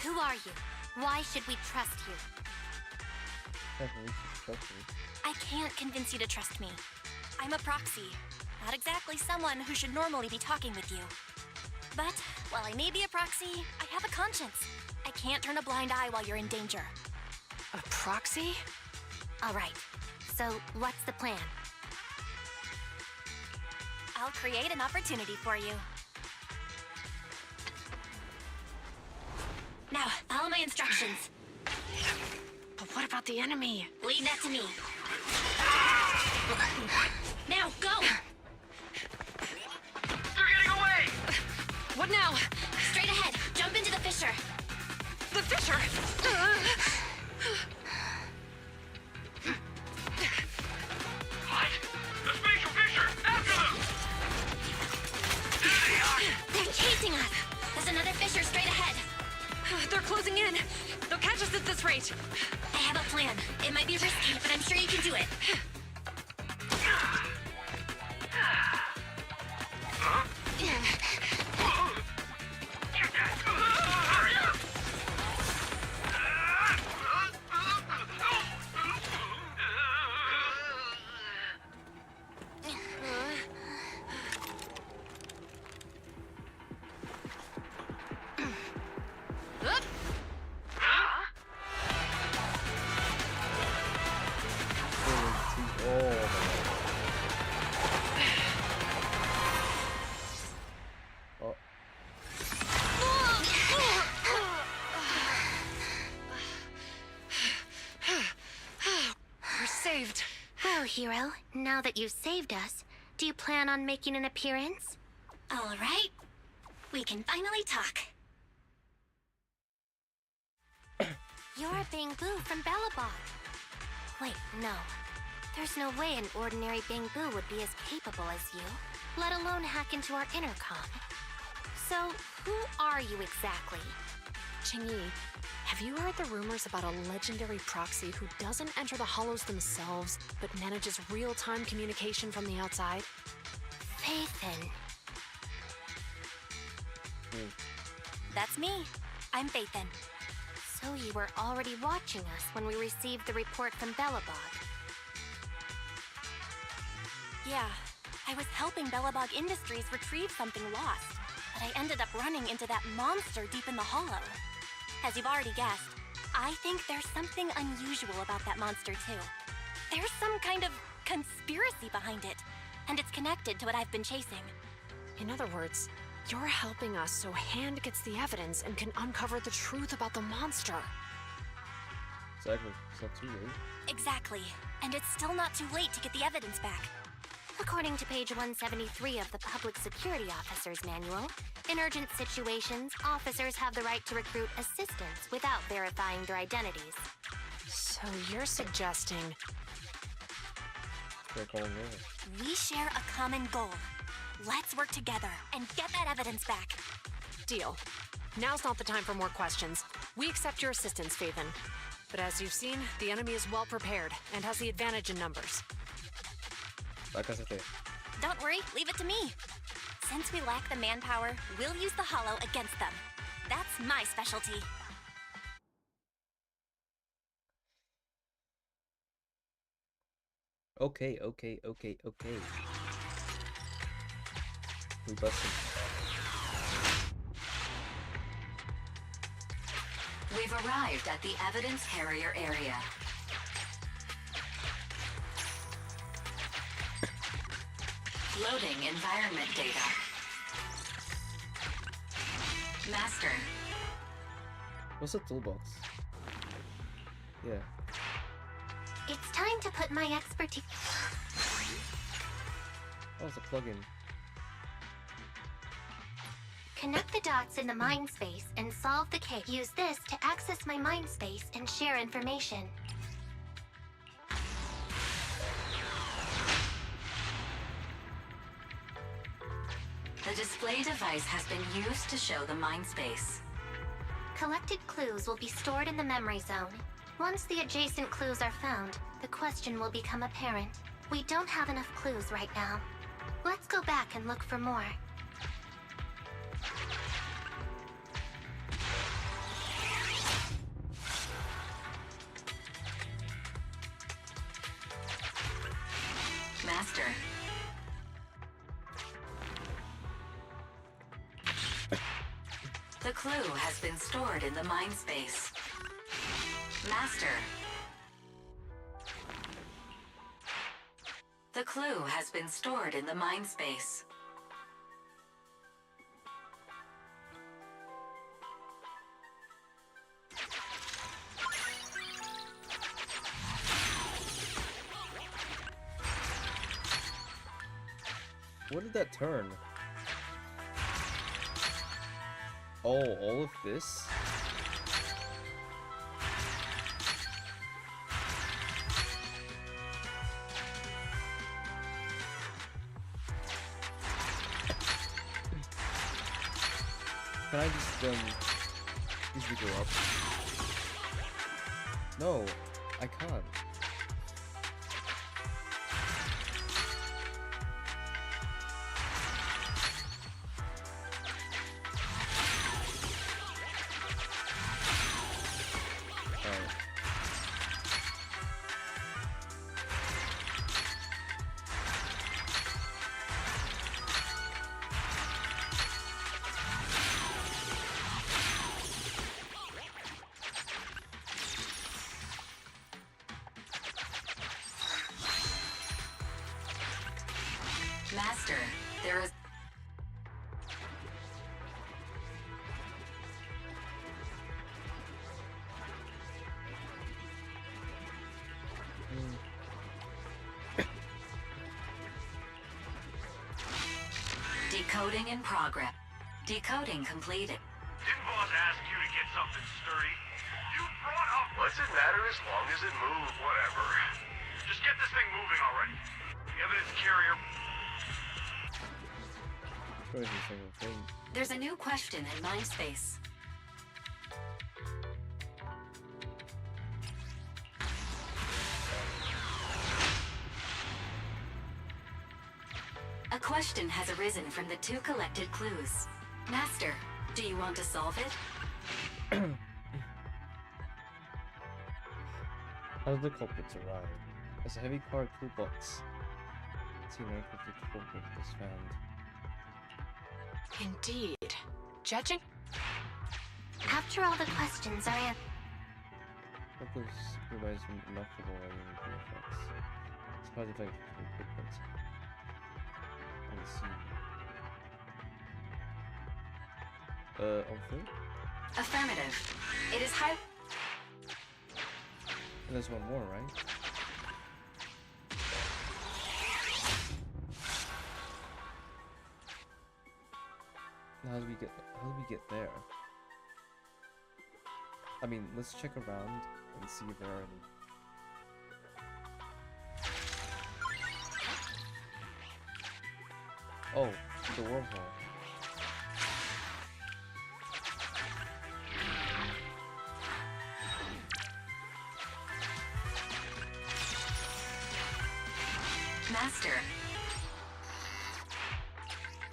Who are you? Why should we trust you? Definitely should trust me. I can't convince you to trust me. I'm a proxy, not exactly someone who should normally be talking with you. But while I may be a proxy, I have a conscience. I can't turn a blind eye while you're in danger. A proxy? All right. So, what's the plan? I'll create an opportunity for you. Now, follow my instructions. But what about the enemy? Leave that to me. Now, go! They're getting away! What now? Straight ahead. Jump into the fissure. The fissure! What? The spatial fissure! After them! There they are! They're chasing us. There's another fissure straight ahead. They're closing in. They'll catch us at this rate. I have a plan. It might be risky, but I'm sure you can do it. Hurry up! hero. Now that you've saved us, do you plan on making an appearance? All right. We can finally talk. You're Bangbu from Bellabog. Wait, no. There's no way an ordinary Bangbu would be as capable as you, let alone hack into our intercom. So, who are you exactly? Qingyi, have you heard the rumors about a legendary proxy who doesn't enter the hollows themselves, but manages real-time communication from the outside? Phaethon. That's me. I'm Phaethon. So you were already watching us when we received the report from Bellabog. Yeah, I was helping Bellabog Industries retrieve something lost, but I ended up running into that monster deep in the hollow. As you've already guessed, I think there's something unusual about that monster too. There's some kind of conspiracy behind it, and it's connected to what I've been chasing. In other words, you're helping us so Hand gets the evidence and can uncover the truth about the monster. Exactly. It's not too late. Exactly. And it's still not too late to get the evidence back. According to page 173 of the Public Security Officer's Manual, in urgent situations, officers have the right to recruit assistants without verifying their identities. So you're suggesting... We share a common goal. Let's work together and get that evidence back. Deal. Now's not the time for more questions. We accept your assistance, Phaethon. But as you've seen, the enemy is well prepared and has the advantage in numbers. Don't worry, leave it to me. Since we lack the manpower, we'll use the hollow against them. That's my specialty. Okay. We busted. We've arrived at the evidence carrier area. Loading environment data. Master. What's the toolbox? Yeah. It's time to put my expertise... Oh, it's a plugin. Connect the dots in the mind space and solve the case. Use this to access my mind space and share information. The display device has been used to show the mind space. Collected clues will be stored in the memory zone. Once the adjacent clues are found, the question will become apparent. We don't have enough clues right now. Let's go back and look for more. Master. The clue has been stored in the mind space. Master. The clue has been stored in the mind space. What did that turn? Oh, all of this? Can I just, easily go up? No, I can't. Master, there is... Decoding in progress. Decoding completed. Didn't boss ask you to get something sturdy? You brought up... What's it matter as long as it moves? Whatever. Just get this thing moving already. The evidence carrier... Every single thing. There's a new question in Mindspace. A question has arisen from the 2 collected clues. Master, do you want to solve it? How did the culprits arrive? As a heavy card toolbox. See, 950 culprit was found. Indeed. Judging? After all the questions are answered. What goes supervised from inoperable and effects? It's hard to find culprits. Let's see. On foot? Affirmative. It is high. There's one more, right? How do we get there? I mean, let's check around and see if there are any. Oh, the wormhole. Master.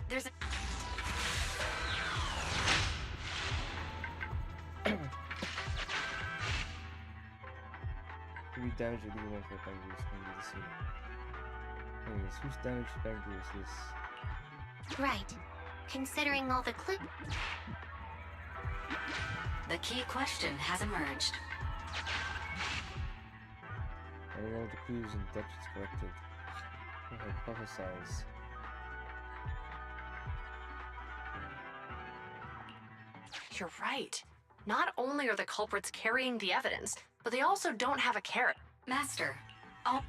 There's a... We damage the legal one for Bangu is going to be the scene. Anyways, whose damage to Bangu is this? Right. Considering all the clues. The key question has emerged. Having all the clues and deductions collected, we hypothesize. You're right. Not only are the culprits carrying the evidence, but they also don't have a carrot. Master, I'll...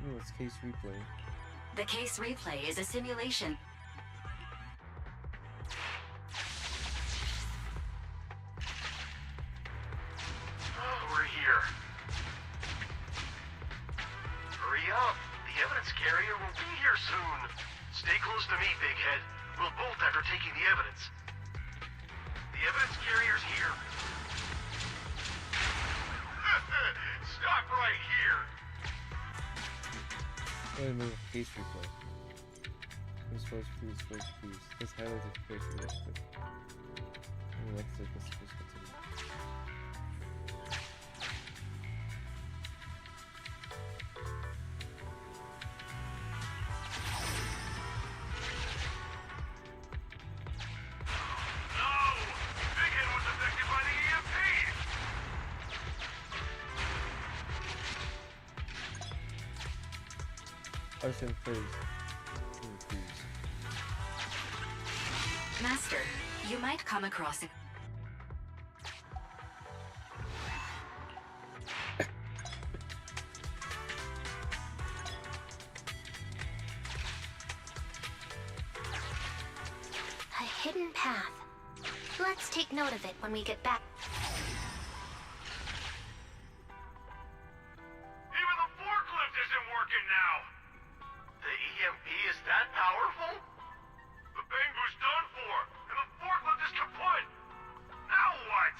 Ooh, it's case replay. The case replay is a simulation. We're here. Hurry up. The evidence carrier will be here soon. Stay close to me, Big Head. We'll bolt after taking the evidence. The evidence carrier's here. Stop right here. Let me move case replay. Who's first, please. Let's highlight the first real quick. And let's continue. Arson phrase. Master, you might come across it. A hidden path. Let's take note of it when we get back. Even the forklift isn't working now. The EMP is that powerful? The Bangu's done for, and the forklift is kaput. Now what?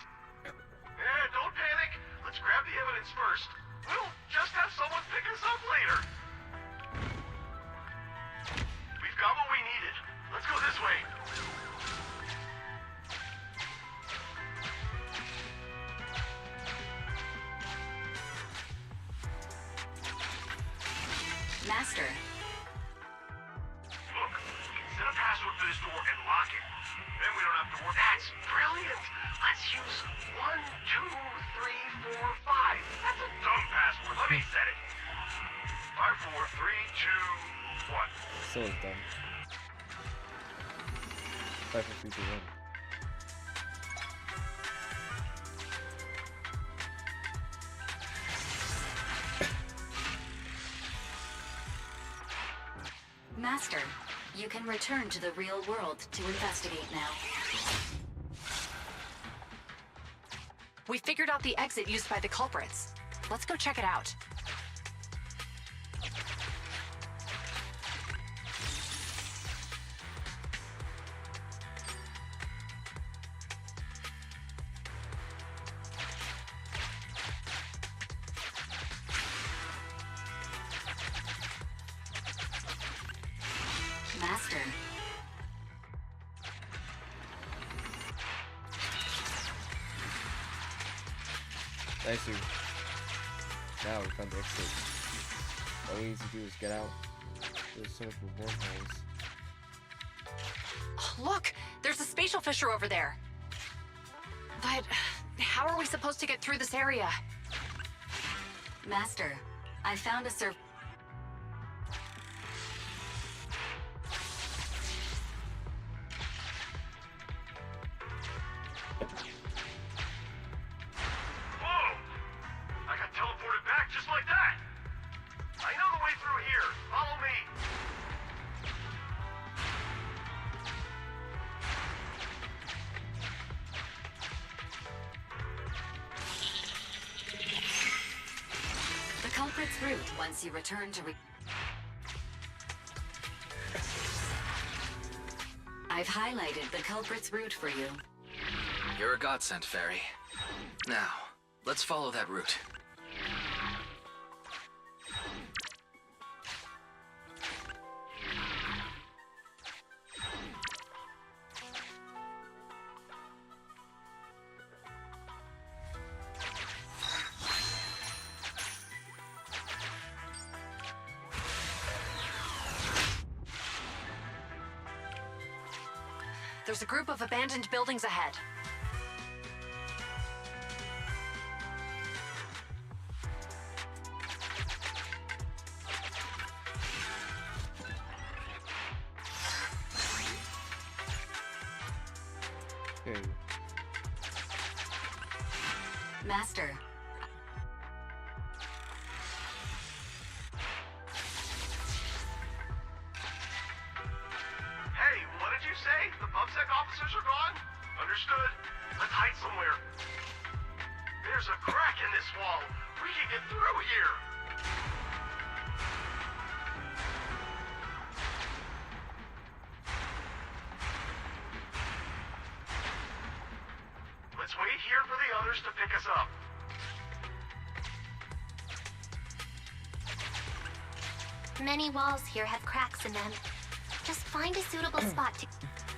Don't panic. Let's grab the evidence first. We'll just have someone pick us up later. We've got what we needed. Let's go this way. Master. Look, we can set a password for this door and lock it. Then we don't have to work. That's brilliant. Let's use 1, 2, 3, 4, 5. That's a dumb password. Let me set it. 5, 4, 3, 2, 1. So it's done. 5, 4, 3, 2, 1. Master, you can return to the real world to investigate now. We figured out the exit used by the culprits. Let's go check it out. Master, I see. Now we found the exit. All we need to do is get out. There's so much more wormholes. Look! There's a spatial fissure over there! But how are we supposed to get through this area? Master, I found a Whoa! I got teleported back just like that! I know the way through here. Follow me. The culprit's route once you return to I've highlighted the culprit's route for you. You're a godsend, Fairy. Now, let's follow that route. There's a group of abandoned buildings ahead. Okay. Master, Hey, what did you say? The PubSec officers are gone? Understood. Let's hide somewhere. There's a crack in this wall. We can get through here. Let's wait here for the others to pick us up. Many walls here have cracks in them. Just find a suitable spot to...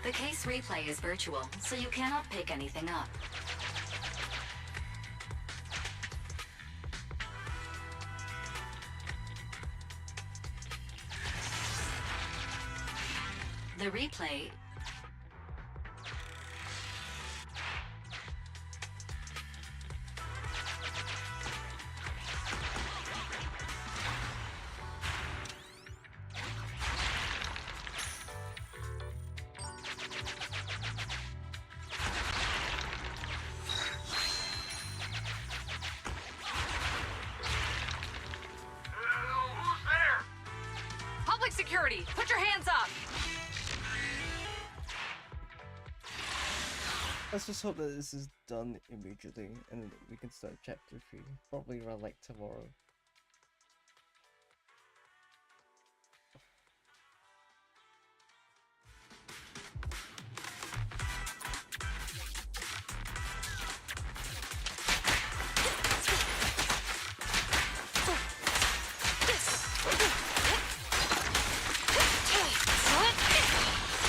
the case replay is virtual, so you cannot pick anything up. The replay Who's there? Public security! Put your hands up! Let's just hope that this is done immediately and we can start chapter 3. Probably around like tomorrow.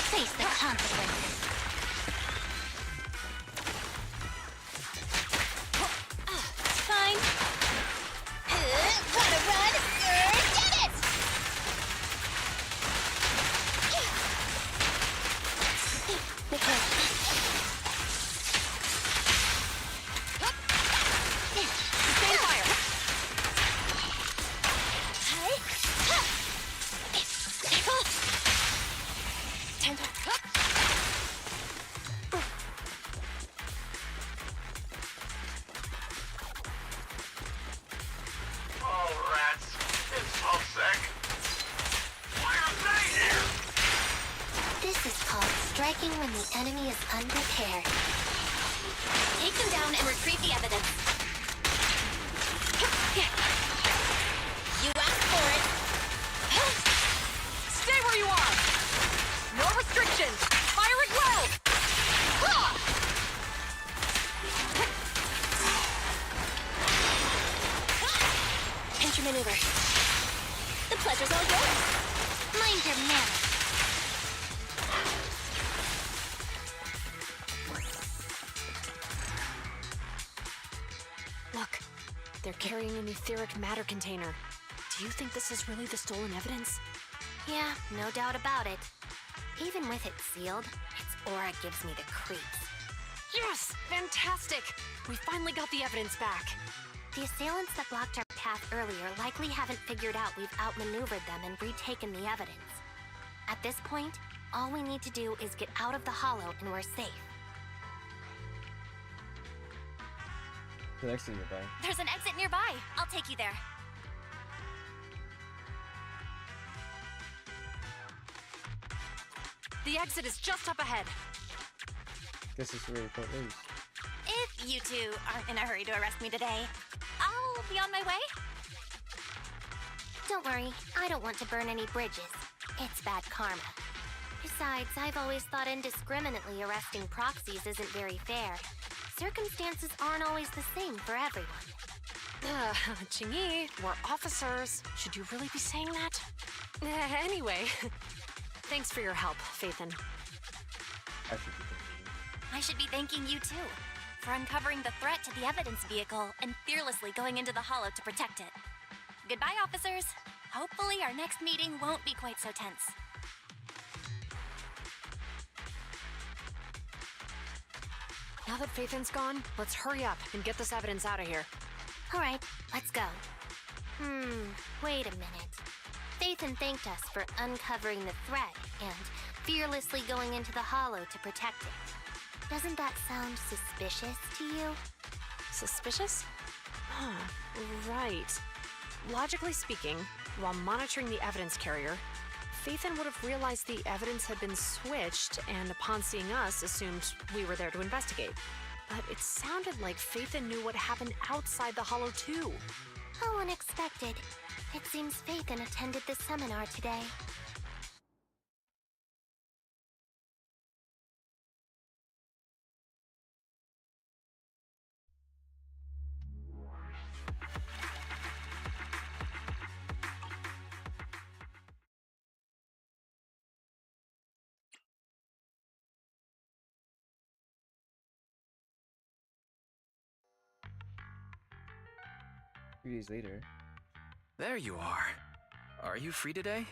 face the consequences. Fine. Wanna run? Get it! Be careful. Stand fire! Oh, rats. It's PubSec. Why are they here? This is called striking when the enemy is unprepared. Take them down and retrieve the evidence. You asked for it. Stay where you are! No restrictions! Fire at will! Intermaneuver. The pleasure's all yours. Mind your manners. Look, they're carrying an etheric matter container. Do you think this is really the stolen evidence? Yeah, no doubt about it. Even with it sealed, its aura gives me the creeps. Yes! Fantastic! We finally got the evidence back. The assailants that blocked our path earlier likely haven't figured out we've outmaneuvered them and retaken the evidence. At this point, all we need to do is get out of the hollow and we're safe. The exit nearby. There's an exit nearby. I'll take you there. The exit is just up ahead. Guess it's really quite loose. If you two aren't in a hurry to arrest me today, I'll be on my way. Don't worry, I don't want to burn any bridges. It's bad karma. Besides, I've always thought indiscriminately arresting proxies isn't very fair. Circumstances aren't always the same for everyone. Qingyi, we're officers. Should you really be saying that? Anyway, thanks for your help, Phaethon. I should be thanking you too, for uncovering the threat to the evidence vehicle and fearlessly going into the hollow to protect it. Goodbye, officers. Hopefully our next meeting won't be quite so tense. Now that Phaethon's gone, let's hurry up and get this evidence out of here. All right, let's go. Wait a minute. Phaethon thanked us for uncovering the threat and fearlessly going into the hollow to protect it. Doesn't that sound suspicious to you? Suspicious? Huh, right. Logically speaking, while monitoring the evidence carrier, Phaethon would have realized the evidence had been switched and upon seeing us assumed we were there to investigate. But it sounded like Phaethon knew what happened outside the hollow too. How unexpected. It seems Phaethon attended the seminar today. Few days later. There you are. Are you free today?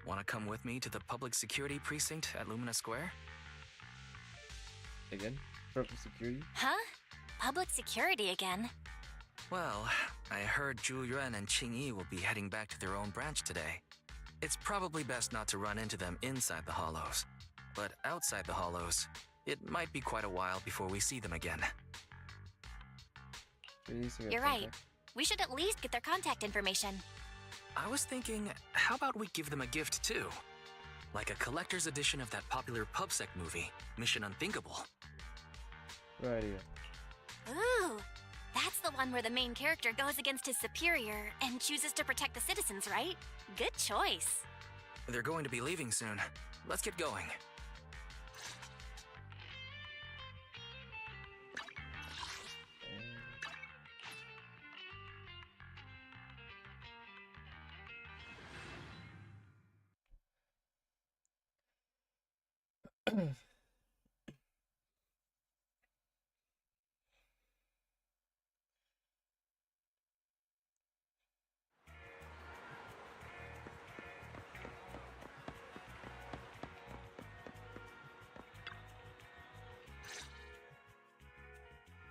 Want to come with me to the public security precinct at Lumina Square? Again? Public security? Huh? Public security again? Well, I heard Zhu Yuan and Qingyi will be heading back to their own branch today. It's probably best not to run into them inside the hollows. But outside the hollows, it might be quite a while before we see them again. You're right. We should at least get their contact information. I was thinking, how about we give them a gift too? Like a collector's edition of that popular PubSec movie, Mission Unthinkable. Right idea. Ooh, that's the one where the main character goes against his superior and chooses to protect the citizens, right? Good choice. They're going to be leaving soon. Let's get going.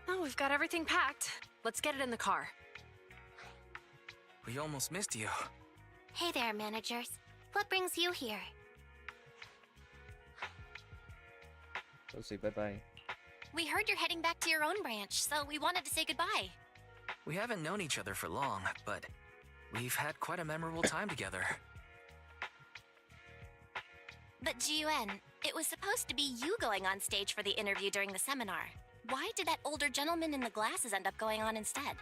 Oh, we've got everything packed. Let's get it in the car. We almost missed you. Hey there, managers. What brings you here? Let's say bye-bye. We heard you're heading back to your own branch, so we wanted to say goodbye. We haven't known each other for long, but we've had quite a memorable time together. But Ji-Yuan, It was supposed to be you going on stage for the interview during the seminar. Why did that older gentleman in the glasses end up going on instead?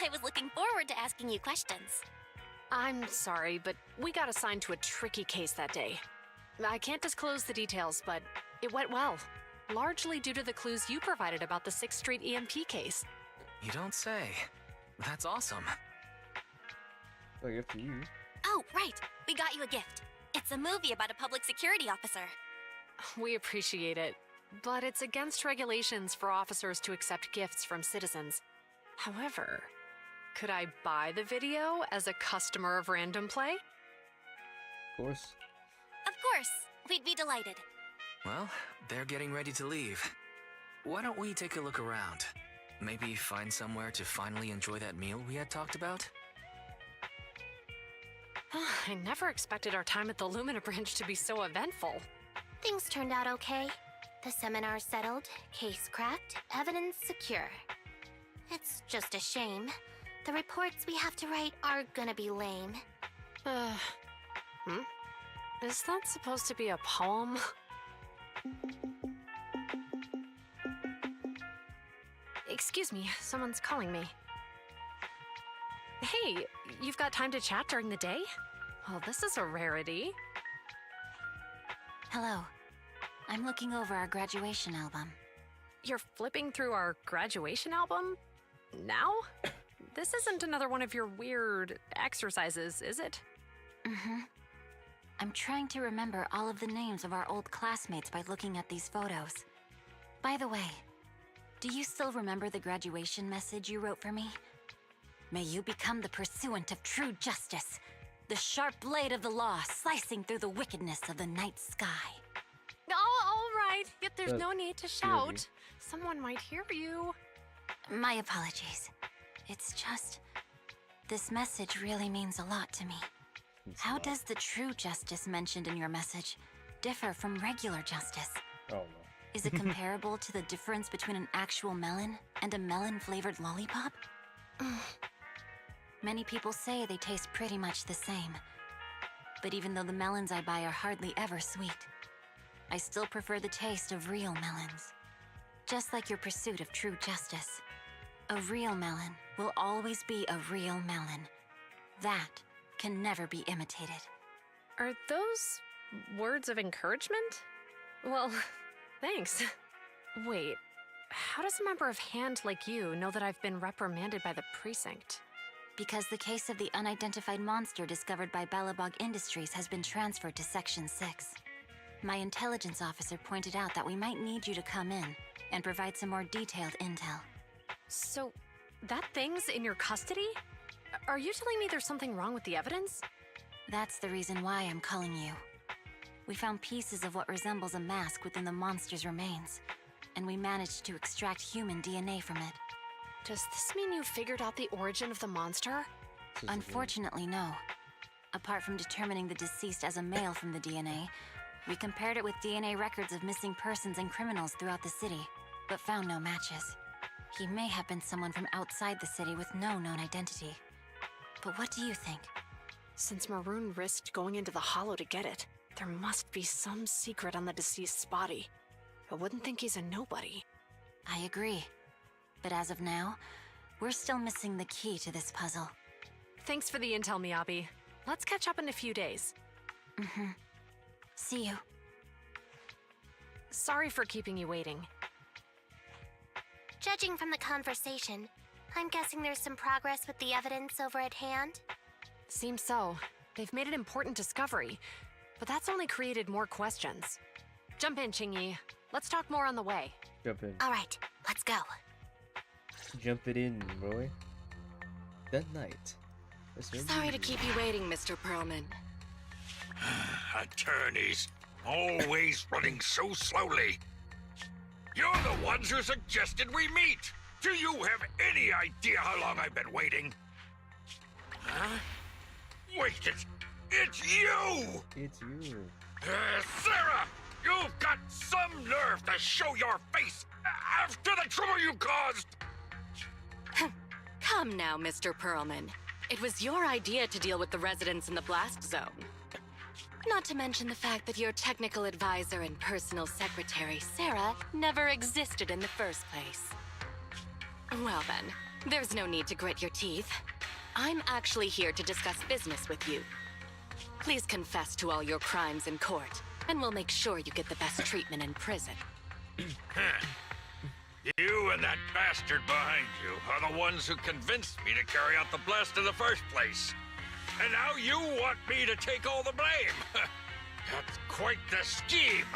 I was looking forward to asking you questions. I'm sorry, but we got assigned to a tricky case that day. I can't disclose the details, but it went well. Largely due to the clues you provided about the 6th Street EMP case. You don't say. That's awesome. Oh, you're for you. Oh, right. We got you a gift. It's a movie about a public security officer. We appreciate it, but it's against regulations for officers to accept gifts from citizens. However, could I buy the video as a customer of Random Play? Of course. Of course. We'd be delighted. Well, they're getting ready to leave. Why don't we take a look around? Maybe find somewhere to finally enjoy that meal we had talked about? I never expected our time at the Lumina Branch to be so eventful. Things turned out okay. The seminar settled, case cracked, evidence secure. It's just a shame. The reports we have to write are gonna be lame. Is that supposed to be a poem? Excuse me, someone's calling me. Hey, you've got time to chat during the day? Well, this is a rarity. Hello. I'm looking over our graduation album. You're flipping through our graduation album? Now? This isn't another one of your weird exercises, is it? Mm-hmm. I'm trying to remember all of the names of our old classmates by looking at these photos. By the way, do you still remember the graduation message you wrote for me? May you become the pursuant of true justice, the sharp blade of the law slicing through the wickedness of the night sky. Oh, all right. Yet there's no need to shout. Someone might hear you. My apologies. It's just, this message really means a lot to me. How does the true justice mentioned in your message differ from regular justice? Oh, no. Is it comparable to the difference between an actual melon and a melon-flavored lollipop? Many people say they taste pretty much the same. But even though the melons I buy are hardly ever sweet, I still prefer the taste of real melons. Just like your pursuit of true justice. A real melon will always be a real melon. That can never be imitated. Are those words of encouragement? Well, thanks. Wait, how does a member of Hand like you know that I've been reprimanded by the precinct? Because the case of the unidentified monster discovered by Balabog Industries has been transferred to Section 6. My intelligence officer pointed out that we might need you to come in and provide some more detailed intel. So, that thing's in your custody? Are you telling me there's something wrong with the evidence? That's the reason why I'm calling you. We found pieces of what resembles a mask within the monster's remains, and we managed to extract human DNA from it. Does this mean you figured out the origin of the monster? Unfortunately, no. Apart from determining the deceased as a male from the DNA, we compared it with DNA records of missing persons and criminals throughout the city, but found no matches. He may have been someone from outside the city with no known identity. But what do you think? Since Maroon risked going into the Hollow to get it, there must be some secret on the deceased's body. I wouldn't think he's a nobody. I agree. But as of now, we're still missing the key to this puzzle. Thanks for the intel, Miyabi. Let's catch up in a few days. Mm-hmm. See you. Sorry for keeping you waiting. Judging from the conversation, I'm guessing there's some progress with the evidence over at Hand? Seems so. They've made an important discovery, but that's only created more questions. Jump in, Qingyi. Let's talk more on the way. Jump in. All right, let's go. Jump it in, Roy. That night. Sorry to keep you waiting, Mr. Perlman. Attorneys, always running so slowly. You're the ones who suggested we meet. Do you have any idea how long I've been waiting? Huh? Wait, it's you! It's you. Sarah! You've got some nerve to show your face after the trouble you caused! Come now, Mr. Perlman. It was your idea to deal with the residents in the blast zone. Not to mention the fact that your technical advisor and personal secretary, Sarah, never existed in the first place. Well then, there's no need to grit your teeth. I'm actually here to discuss business with you. Please confess to all your crimes in court, and we'll make sure you get the best treatment in prison. You and that bastard behind you are the ones who convinced me to carry out the blast in the first place. And now you want me to take all the blame. That's quite the scheme.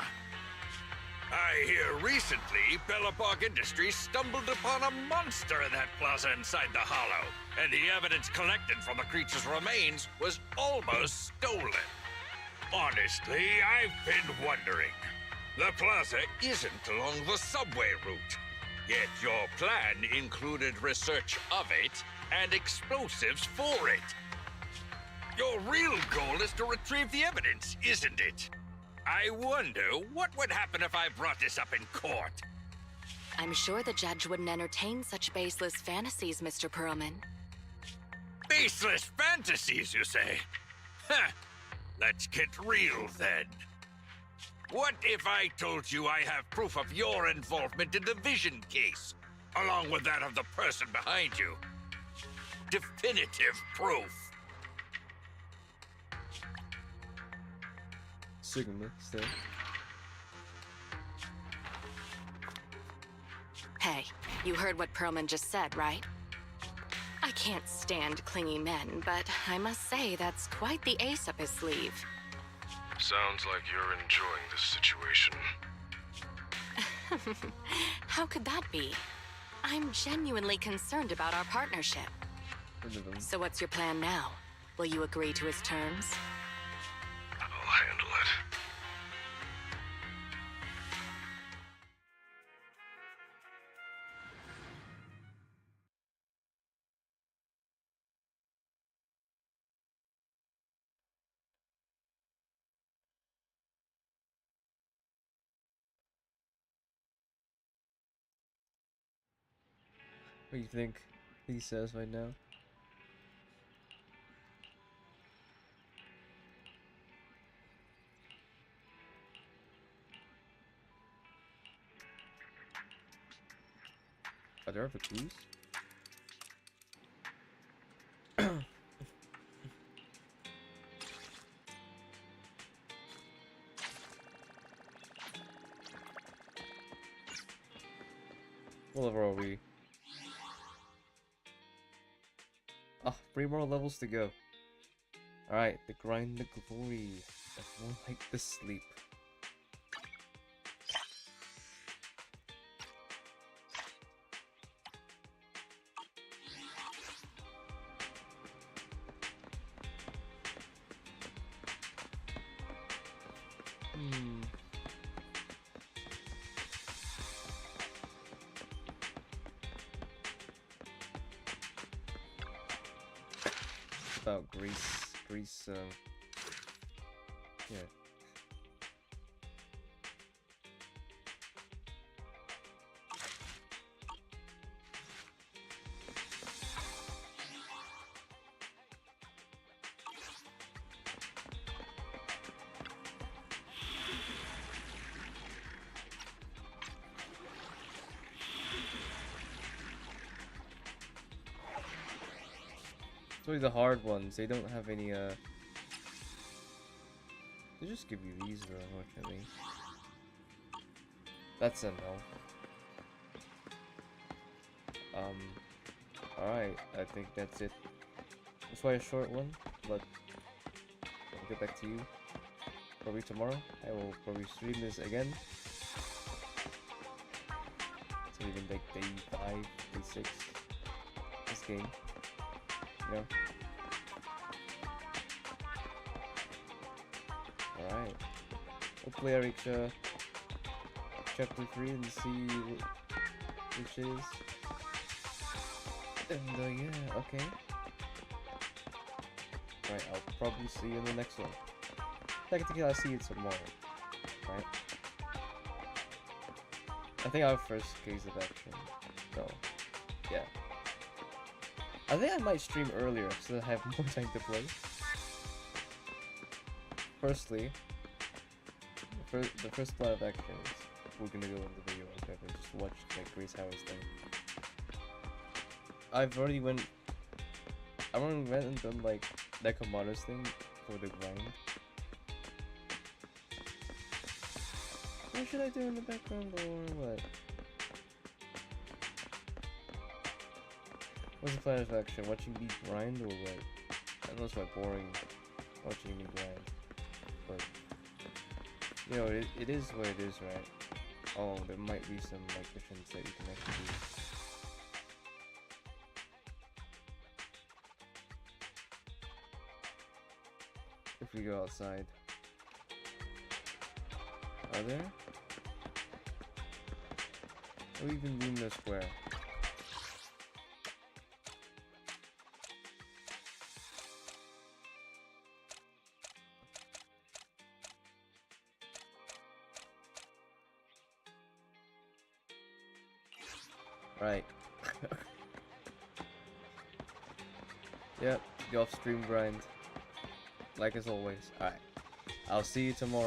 I hear recently Bellabog Industries stumbled upon a monster in that plaza inside the hollow, and the evidence collected from the creature's remains was almost stolen. Honestly, I've been wondering. The plaza isn't along the subway route, yet your plan included research of it and explosives for it. Your real goal is to retrieve the evidence, isn't it? I wonder what would happen if I brought this up in court. I'm sure the judge wouldn't entertain such baseless fantasies, Mr. Perlman. Baseless fantasies, you say? Huh. Let's get real then. What if I told you I have proof of your involvement in the Vision case, along with that of the person behind you? Definitive proof. Sigma, still. Hey, you heard what Perlman just said, right? I can't stand clingy men, but I must say that's quite the ace up his sleeve. Sounds like you're enjoying this situation. How could that be? I'm genuinely concerned about our partnership. So what's your plan now? Will you agree to his terms? I'll handle it. What do you think he says right now? Are there ever clues? What level are we? Ah, 3 more levels to go. Alright, the grind, the glory. That's more like the sleep. About Greece, yeah. Especially the hard ones, they don't have any, they just give you these, though, unfortunately. That's a no. Alright, I think that's it. That's why a short one, but I'll get back to you probably tomorrow. I will probably stream this again. So even like day 5, day 6, this game. You know? Alright. Hopefully I reach chapter 3 and see which is. And yeah, okay. Right, I'll probably see you in the next one. Technically I'll see you tomorrow. Right? I think our first case of action. So yeah. I think I might stream earlier so I have more time to play. firstly, the first plan of action is we're gonna go in the video archive and just watch like Grace Howard's thing. I already went and done like Nekomaru's thing for the grind. What should I do in the background or what? What's the plan of action? Watching me grind or what? I know it's quite boring watching me grind, but you know it is what it is, right? Oh, there might be some like missions that you can actually do. If we go outside. Are there? Or even Lumina Square? Right. Yep, the off-stream grind. Like as always. Alright. I'll see you tomorrow.